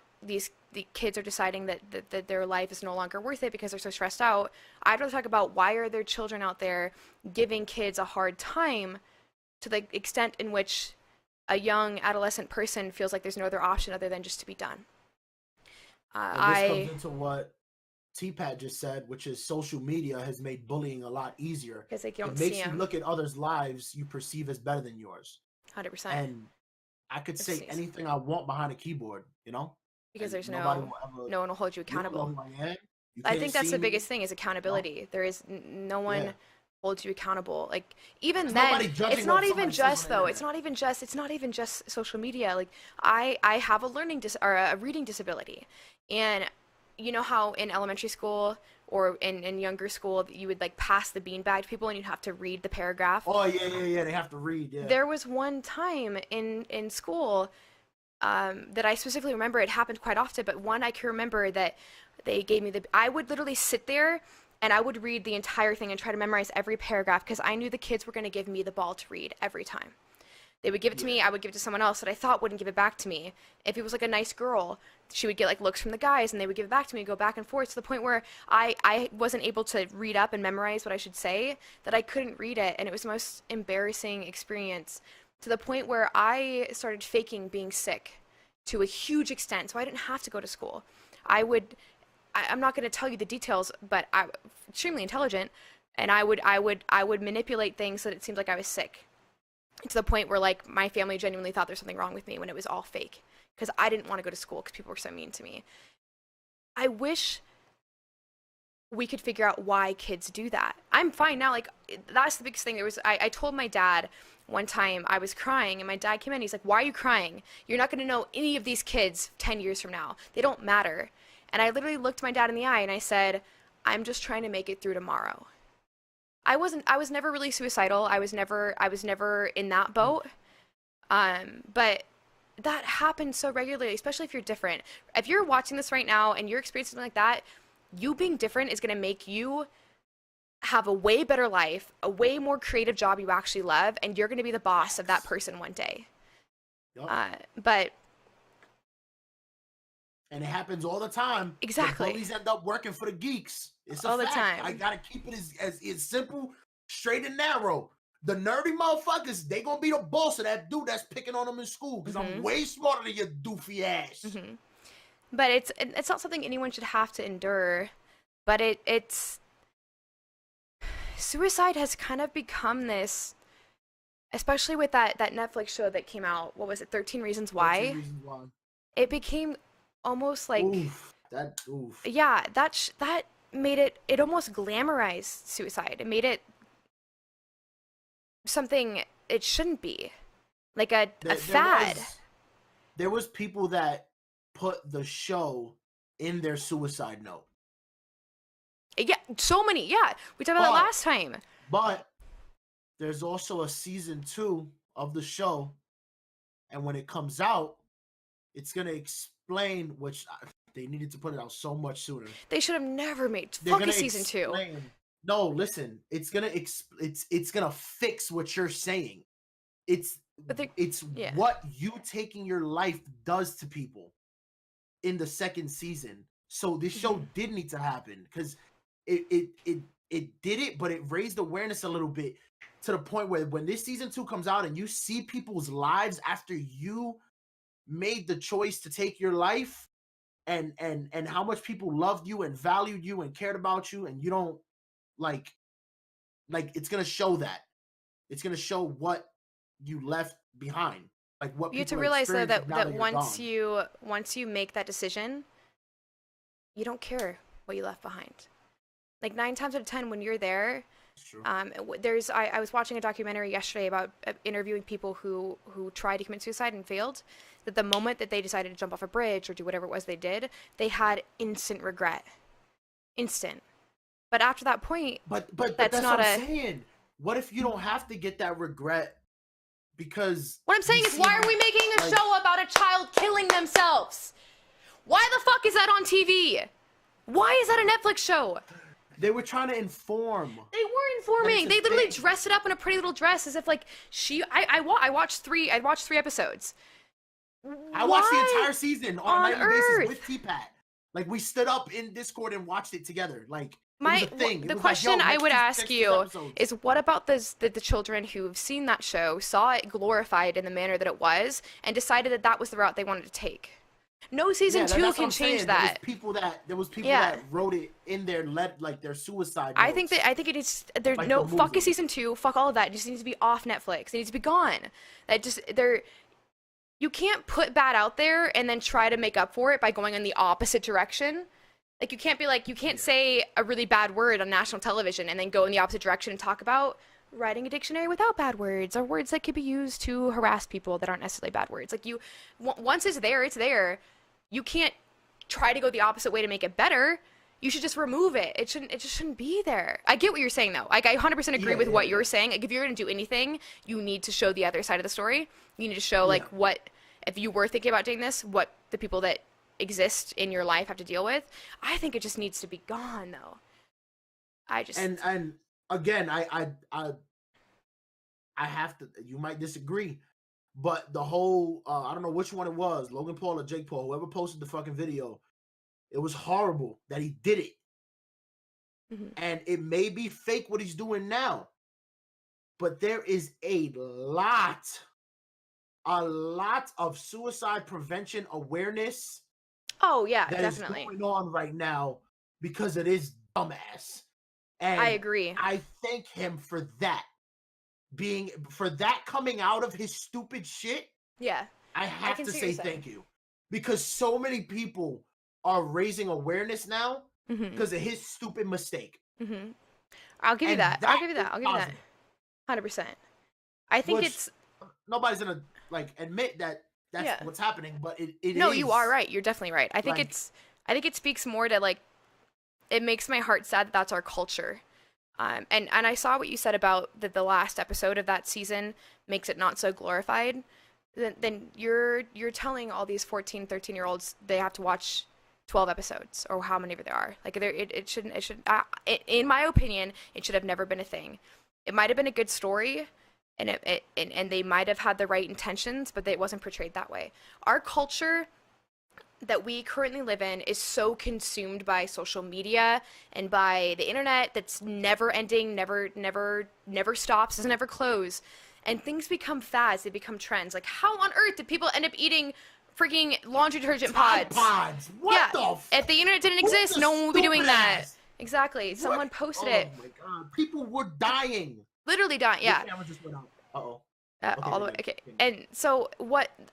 Speaker 1: the kids are deciding that their life is no longer worth it because they're so stressed out. I'd rather talk about why are there children out there giving kids a hard time to the extent in which a young adolescent person feels like there's no other option other than just to be done.
Speaker 2: And this comes into what T-Pat just said, which is social media has made bullying a lot easier.
Speaker 1: Because they don't
Speaker 2: it makes you look at others' lives you perceive as better than yours.
Speaker 1: 100%.
Speaker 2: And I could say anything I want behind a keyboard, you know?
Speaker 1: Because there's no one will hold you accountable. I think that's the biggest thing is accountability. No. There is no one holds you accountable. Like even then, it's not even just though. It's not even just social media. Like I have a reading disability, and you know how in elementary school or in younger school you would like pass the beanbag to people and you'd have to read the paragraph.
Speaker 2: Oh yeah. They have to read. Yeah.
Speaker 1: There was one time in school. That I specifically remember, it happened quite often, but one I can remember that they gave me I would literally sit there and I would read the entire thing and try to memorize every paragraph because I knew the kids were going to give me the ball to read every time. They would give it to me, I would give it to someone else that I thought wouldn't give it back to me. If it was like a nice girl, she would get like looks from the guys and they would give it back to me, go back and forth to the point where I wasn't able to read up and memorize what I should say, that I couldn't read it, and it was the most embarrassing experience. To the point where I started faking being sick to a huge extent, so I didn't have to go to school. I'm not going to tell you the details, but I'm extremely intelligent, and I would manipulate things so that it seemed like I was sick, to the point where like my family genuinely thought there's something wrong with me when it was all fake, because I didn't want to go to school because people were so mean to me. I wish we could figure out why kids do that. I'm fine now. Like that's the biggest thing. I told my dad one time I was crying and my dad came in. He's like, why are you crying? You're not going to know any of these kids 10 years from now. They don't matter. And I literally looked my dad in the eye and I said, I'm just trying to make it through tomorrow. I was never really suicidal. I was never in that boat. But that happens so regularly, especially if you're different. If you're watching this right now and you're experiencing something like that, you being different is going to make you have a way better life, a way more creative job you actually love, and you're going to be the boss of that person one day. Yep.
Speaker 2: And it happens all the time.
Speaker 1: Exactly.
Speaker 2: The bullies end up working for the geeks. It's all fact. The time. I gotta keep it as simple, straight and narrow. The nerdy motherfuckers, they gonna be the boss of that dude that's picking on them in school because I'm way smarter than your doofy ass.
Speaker 1: But it's not something anyone should have to endure. But it's suicide has kind of become this, especially with that Netflix show that came out. What was it? 13 Reasons Why.
Speaker 2: 13 Reasons Why.
Speaker 1: It became almost like
Speaker 2: oof.
Speaker 1: Yeah, that made it almost glamorized suicide. It made it something it shouldn't be, like a fad.
Speaker 2: There was people that put the show in their suicide note.
Speaker 1: Yeah, so many. Yeah, we talked about that last time.
Speaker 2: But there's also a season 2 of the show, and when it comes out, it's gonna explain, which they needed to put it out so much sooner.
Speaker 1: They should have never made
Speaker 2: They're
Speaker 1: fucking
Speaker 2: gonna
Speaker 1: season
Speaker 2: explain,
Speaker 1: 2.
Speaker 2: No, listen, it's gonna fix what you're saying. It's
Speaker 1: yeah.
Speaker 2: what you taking your life does to people in the second season. So this show did need to happen, because it did it, but it raised awareness a little bit to the point where when this season 2 comes out and you see people's lives after you made the choice to take your life, and how much people loved you and valued you and cared about you, and you don't like it's gonna show that. It's gonna show what you left behind, like what
Speaker 1: You have to
Speaker 2: people
Speaker 1: realize though
Speaker 2: experienced
Speaker 1: that
Speaker 2: now
Speaker 1: once you make that decision, you don't care what you left behind. Like 9 times out of 10, when you're there, I was watching a documentary yesterday about interviewing people who tried to commit suicide and failed. That the moment that they decided to jump off a bridge or do whatever it was they did, they had instant regret, instant. But after that point,
Speaker 2: but that's not what I'm saying. What if you don't have to get that regret? Because
Speaker 1: what I'm saying is, why are we making a show about a child killing themselves? Why the fuck is that on TV? Why is that a Netflix show?
Speaker 2: They were trying to inform.
Speaker 1: They were informing. They literally dressed it up in a pretty little dress as if like I watched 3 episodes.
Speaker 2: I watched the entire season on a nightly basis with T-Pat. Like, we stood up in Discord and watched it together. Like,
Speaker 1: the question I would ask you is, what about the children who've seen that show, saw it glorified in the manner that it was, and decided that was the route they wanted to take? No season 2 can change that.
Speaker 2: There was people that wrote it in their their suicide notes.
Speaker 1: I think it is. There's no fuck a season 2. Fuck all of that. It just needs to be off Netflix. It needs to be gone. You can't put bad out there and then try to make up for it by going in the opposite direction. Like, you can't be like, you can't say a really bad word on national television and then go in the opposite direction and talk about writing a dictionary without bad words, or words that could be used to harass people that aren't necessarily bad words. Like, once it's there, it's there. You can't try to go the opposite way to make it better. You should just remove it. It just shouldn't be there. I get what you're saying, though. Like, I 100% agree with what you're saying. Like, if you're going to do anything, you need to show the other side of the story. You need to show, like, what, if you were thinking about doing this, what the people that exist in your life have to deal with. I think it just needs to be gone, though. And
Speaker 2: again, I have to, you might disagree, but the whole, I don't know which one it was, Logan Paul or Jake Paul, whoever posted the fucking video, it was horrible that he did it. And it may be fake what he's doing now, but there is a lot of suicide prevention awareness.
Speaker 1: Oh yeah,
Speaker 2: that
Speaker 1: definitely
Speaker 2: is going on right now because it is dumbass. And
Speaker 1: I agree.
Speaker 2: I thank him for that. Coming out of his stupid shit.
Speaker 1: Yeah.
Speaker 2: I have to say thank you. Because so many people are raising awareness now because of his stupid mistake.
Speaker 1: I'll give you that. I'll give you that. 100%. I think
Speaker 2: nobody's gonna admit that that's what's happening, but it
Speaker 1: no,
Speaker 2: is.
Speaker 1: You are right. You're definitely right. I think it speaks more to it makes my heart sad that that's our culture. And I saw what you said about the last episode of that season makes it not so glorified. Then you're telling all these 14, 13-year-olds they have to watch 12 episodes or how many there are. Like, it shouldn't. In my opinion, it should have never been a thing. It might have been a good story, and they might have had the right intentions, but it wasn't portrayed that way. Our culture that we currently live in is so consumed by social media and by the internet that's never ending, never stops, doesn't ever close. And things become fads, they become trends. Like, how on earth did people end up eating freaking laundry detergent pods?
Speaker 2: What the
Speaker 1: if the internet didn't exist, no one would be doing that. Exactly. Someone posted it.
Speaker 2: Oh my god. People were dying.
Speaker 1: Literally dying, yeah.
Speaker 2: The camera just went out. Uh-oh.
Speaker 1: All the way. Okay. And so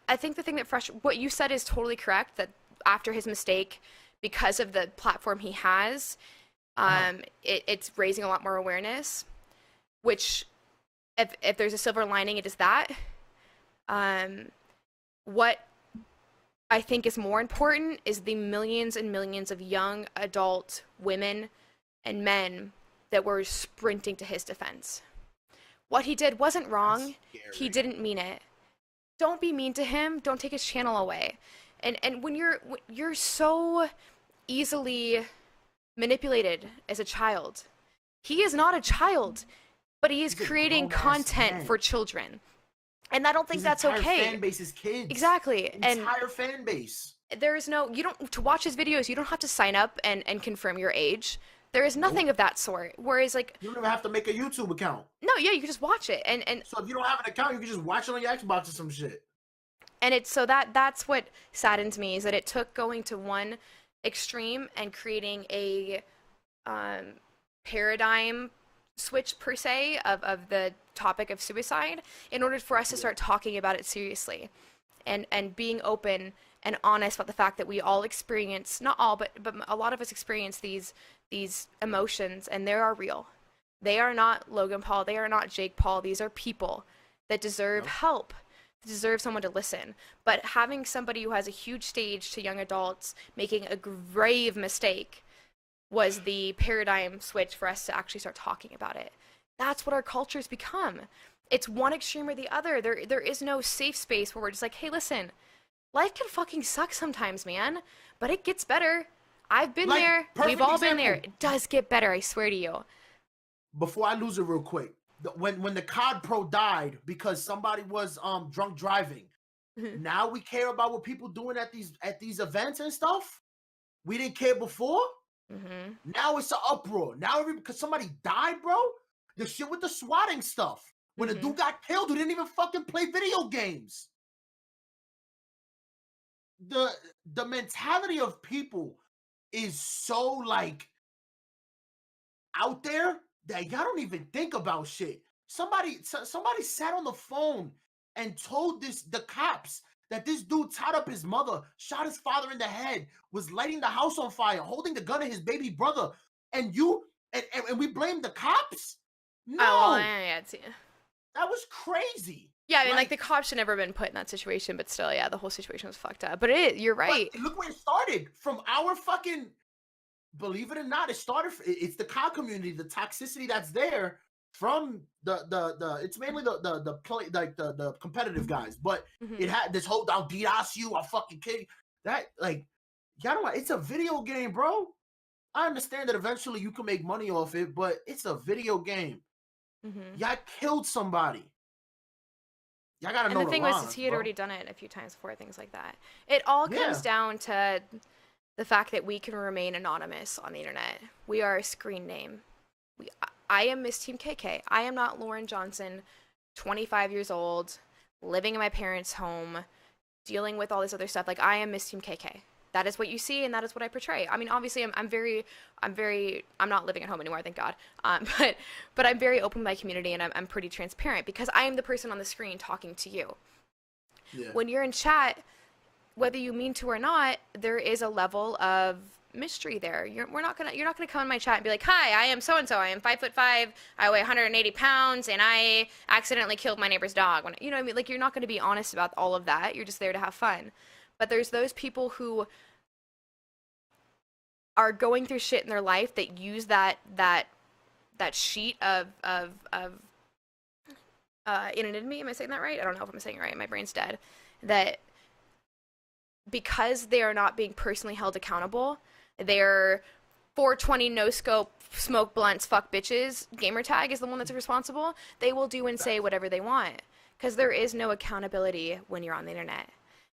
Speaker 1: I think the thing that what you said is totally correct, that after his mistake, because of the platform he has, it's raising a lot more awareness, which if there's a silver lining, it is that. What I think is more important is the millions and millions of young adult women and men that were sprinting to his defense. What he did wasn't
Speaker 2: That's
Speaker 1: wrong. He
Speaker 2: scary.
Speaker 1: didn't mean it. Don't be mean to him. Don't take his channel away. And when you're so easily manipulated as a child. He is not a child, but he is
Speaker 2: He's a
Speaker 1: creating
Speaker 2: grown ass
Speaker 1: content
Speaker 2: man.
Speaker 1: for children. And I don't think
Speaker 2: His
Speaker 1: that's
Speaker 2: entire
Speaker 1: okay.
Speaker 2: fan base is kids.
Speaker 1: Exactly. And
Speaker 2: Entire fan base.
Speaker 1: there is no, you don't, to watch his videos, you don't have to sign up and confirm your age. There is nothing
Speaker 2: Nope.
Speaker 1: of that sort. Whereas, like,
Speaker 2: You don't even have to make a YouTube account.
Speaker 1: no, yeah, you can just watch it.
Speaker 2: So if you don't have an account, you can just watch it on your Xbox or some shit.
Speaker 1: And it's so that's what saddens me is that it took going to one extreme and creating a paradigm switch per se of the topic of suicide in order for us to start talking about it seriously and being open and honest about the fact that we all experience, not all, but a lot of us experience these emotions, and they are real. They are not Logan Paul, they are not Jake Paul. These are people that deserve
Speaker 2: Yep.
Speaker 1: help, deserve someone to listen. But having somebody who has a huge stage to young adults making a grave mistake was the paradigm switch for us to actually start talking about it. That's what our culture's become. It's one extreme or the other. There is no safe space where we're just like, hey, listen, life can fucking suck sometimes, man, but it gets better. I've been
Speaker 2: Like,
Speaker 1: there. We've
Speaker 2: perfect
Speaker 1: all been there.
Speaker 2: example.
Speaker 1: It does get better, I swear to you.
Speaker 2: Before I lose it real quick, when the COD Pro died because somebody was drunk driving. Now we care about what people doing at these events and stuff. We didn't care before.
Speaker 1: Mm-hmm.
Speaker 2: Now it's an uproar. Now because somebody died, bro. The shit with the swatting stuff. When a dude got killed who didn't even fucking play video games. The mentality of people is so like out there that y'all don't even think about shit. Somebody sat on the phone and told the cops that this dude tied up his mother, shot his father in the head, was lighting the house on fire, holding the gun at his baby brother, and we blame the cops? No,
Speaker 1: Oh, well, yeah,
Speaker 2: that was crazy.
Speaker 1: yeah, I mean, like, the cops should never been put in that situation, but still, yeah, the whole situation was fucked up. But you're right.
Speaker 2: But look where it started from our fucking. Believe it or not, it's the COD community, the toxicity that's there from the it's mainly the play like the competitive guys, but it had this whole I'll DDoS you, I'll fucking kill you. That like y'all don't it's a video game, bro. I understand that eventually you can make money off it, but it's a video game. Y'all killed somebody. Y'all gotta know
Speaker 1: And the thing was,
Speaker 2: lines,
Speaker 1: is he had
Speaker 2: bro.
Speaker 1: already done it a few times before, things like that. It all comes down to the fact that we can remain anonymous on the internet. We are a screen name. I am Miss Team KK. I am not Lauren Johnson, 25 years old, living in my parents' home, dealing with all this other stuff. Like, I am Miss Team KK. That is what you see, and that is what I portray. I mean, obviously, I'm not living at home anymore, thank God. But I'm very open with my community, and I'm pretty transparent because I am the person on the screen talking to you.
Speaker 2: Yeah.
Speaker 1: When you're in chat, whether you mean to or not, there is a level of mystery there. You're not gonna come in my chat and be like, "Hi, I am so and so. I am 5'5". I weigh 180 pounds, and I accidentally killed my neighbor's dog." You know what I mean? Like, you're not gonna be honest about all of that. You're just there to have fun. But there's those people who are going through shit in their life that use that sheet of anonymity. Am I saying that right? I don't know if I'm saying it right. My brain's dead. That because they are not being personally held accountable, they're 420 no scope, smoke blunts, fuck bitches, gamer tag is the one that's responsible. They will do and say whatever they want because there is no accountability when you're on the internet,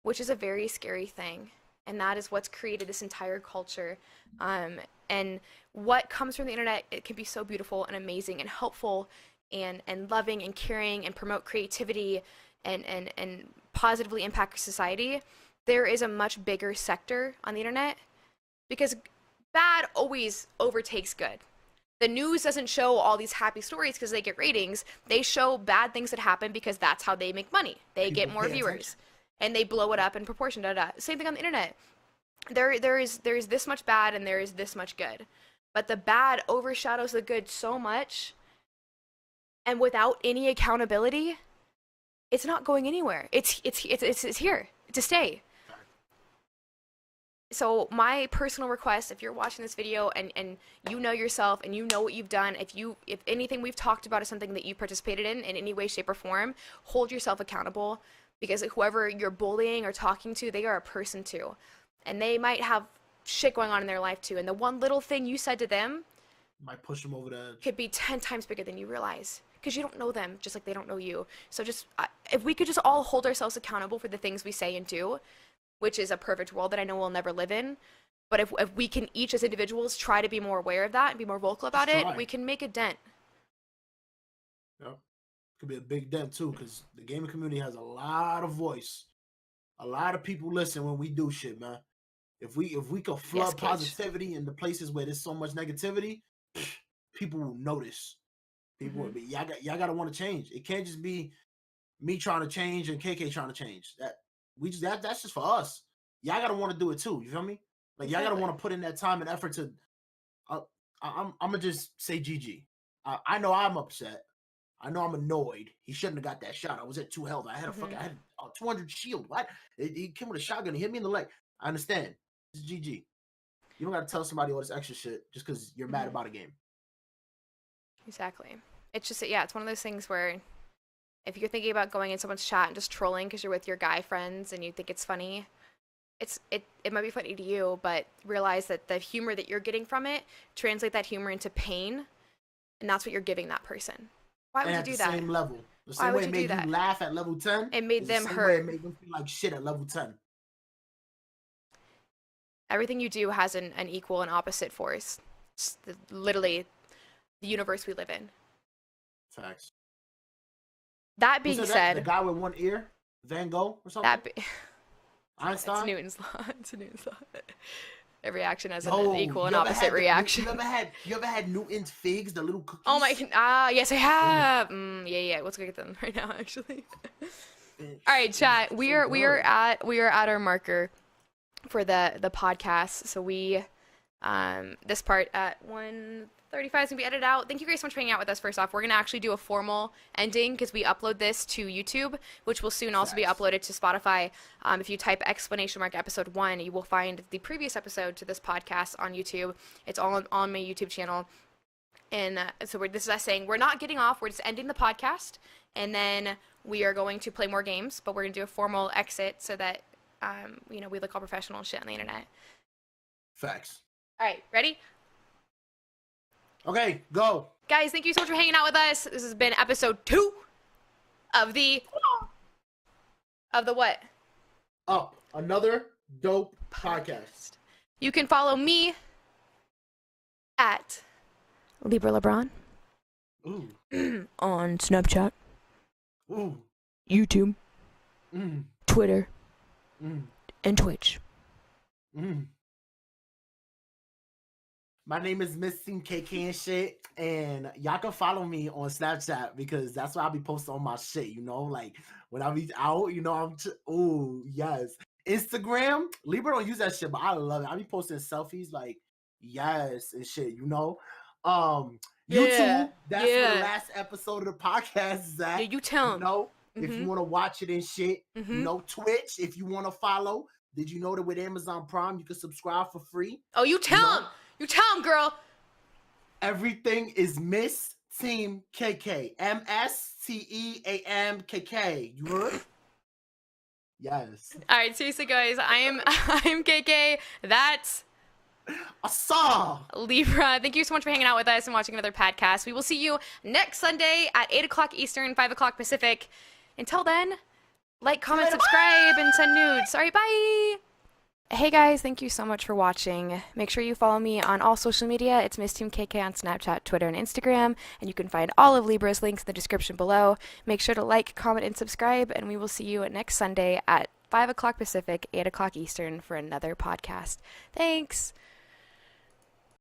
Speaker 1: which is a very scary thing. And that is what's created this entire culture. And what comes from the internet, it can be so beautiful and amazing and helpful and loving and caring and promote creativity and positively impact society. There is a much bigger sector on the internet because bad always overtakes good. The news doesn't show all these happy stories because they get ratings. They show bad things that happen because that's how they make money. They get more viewers and they blow it up in proportion. Same thing on the internet. There is this much bad and there is this much good, but the bad overshadows the good so much, and without any accountability, it's not going anywhere. It's here to stay. So my personal request, if you're watching this video and you know yourself and you know what you've done, if anything we've talked about is something that you participated in any way, shape, or form, hold yourself accountable, because whoever you're bullying or talking to, they are a person too, and they might have shit going on in their life too, and the one little thing you said to them
Speaker 2: might push them over the edge.
Speaker 1: Could be 10 times bigger than you realize, because you don't know them just like they don't know you. So just if we could just all hold ourselves accountable for the things we say and do, which is a perfect world that I know we'll never live in. But if we can each as individuals try to be more aware of that and be more vocal about it, we can make a dent.
Speaker 2: Yep. Could be a big dent too, because the gaming community has a lot of voice. A lot of people listen when we do shit, man. If we could flood positivity in the places where there's so much negativity, people will notice. People will be, y'all gotta want to change. It can't just be me trying to change and KK trying to change. That's just for us. Y'all gotta want to do it too. You feel me? Like y'all gotta want to put in that time and effort to. I'm gonna just say GG. I know I'm upset. I know I'm annoyed. He shouldn't have got that shot. I was at 2 health. I had I had a 200 shield. What? He came with a shotgun. He hit me in the leg. I understand. It's GG. You don't gotta tell somebody all this extra shit just because you're mad about a game.
Speaker 1: Exactly. It's just it's one of those things where if you're thinking about going in someone's chat and just trolling because you're with your guy friends and you think it's funny, it might be funny to you, but realize that the humor that you're getting from it, translate that humor into pain, and that's what you're giving that person. Why would you do that?
Speaker 2: Same level. The same way it made you laugh at level 10,
Speaker 1: it made them hurt.
Speaker 2: It made them feel like shit at level 10.
Speaker 1: Everything you do has an equal and opposite force. It's literally the universe we live in.
Speaker 2: Facts.
Speaker 1: That being said,
Speaker 2: the guy with one ear, Van Gogh or something. Einstein.
Speaker 1: It's Newton's law. It's Newton's law. Every action has an equal and opposite reaction.
Speaker 2: You ever had Newton's figs, the little cookies?
Speaker 1: Oh my! Yes, I have. Yeah. Let's go get them right now, actually. All right, chat. We are at our marker for the podcast. So we this part at 1:35 is gonna be edited out. Thank you guys so much for hanging out with us. First off, we're gonna actually do a formal ending because we upload this to YouTube, which will soon also be uploaded to Spotify. If you type !episode 1, you will find the previous episode to this podcast on YouTube. It's all on my YouTube channel. And so this is us saying we're not getting off. We're just ending the podcast, and then we are going to play more games. But we're gonna do a formal exit so that we look all professional and shit on the internet.
Speaker 2: Facts.
Speaker 1: All right, ready?
Speaker 2: Okay, go.
Speaker 1: Guys, thank you so much for hanging out with us. This has been episode 2 of the what?
Speaker 2: Up. Another dope podcast.
Speaker 1: You can follow me at Libra LeBron.
Speaker 2: Ooh.
Speaker 1: On Snapchat.
Speaker 2: Ooh.
Speaker 1: YouTube. Twitter. And Twitch.
Speaker 2: My name is Missing KK and shit, and y'all can follow me on Snapchat because that's where I'll be posting on my shit, like when I be out, yes. Instagram, Libra don't use that shit, but I love it. I be posting selfies like yes and shit, YouTube, that's where the last episode of the podcast is at.
Speaker 1: Yeah, you tell them.
Speaker 2: If you want to watch it and shit, Twitch, if you want to follow. Did you know that with Amazon Prime, you can subscribe for free?
Speaker 1: Oh, you tell them. You tell them, girl.
Speaker 2: Everything is Miss Team KK. MSTEAMKK. You heard? Yes.
Speaker 1: All right, seriously, guys. I'm KK. That's
Speaker 2: Asa.
Speaker 1: Libra. Thank you so much for hanging out with us and watching another podcast. We will see you next Sunday at 8 o'clock Eastern, 5 o'clock Pacific. Until then, like, comment, subscribe, and send nudes. All right, bye. Hey guys, thank you so much for watching. Make sure you follow me on all social media. It's Miss Team KK on Snapchat, Twitter, and Instagram. And you can find all of Libra's links in the description below. Make sure to like, comment, and subscribe. And we will see you next Sunday at 5 o'clock Pacific, 8 o'clock Eastern for another podcast. Thanks.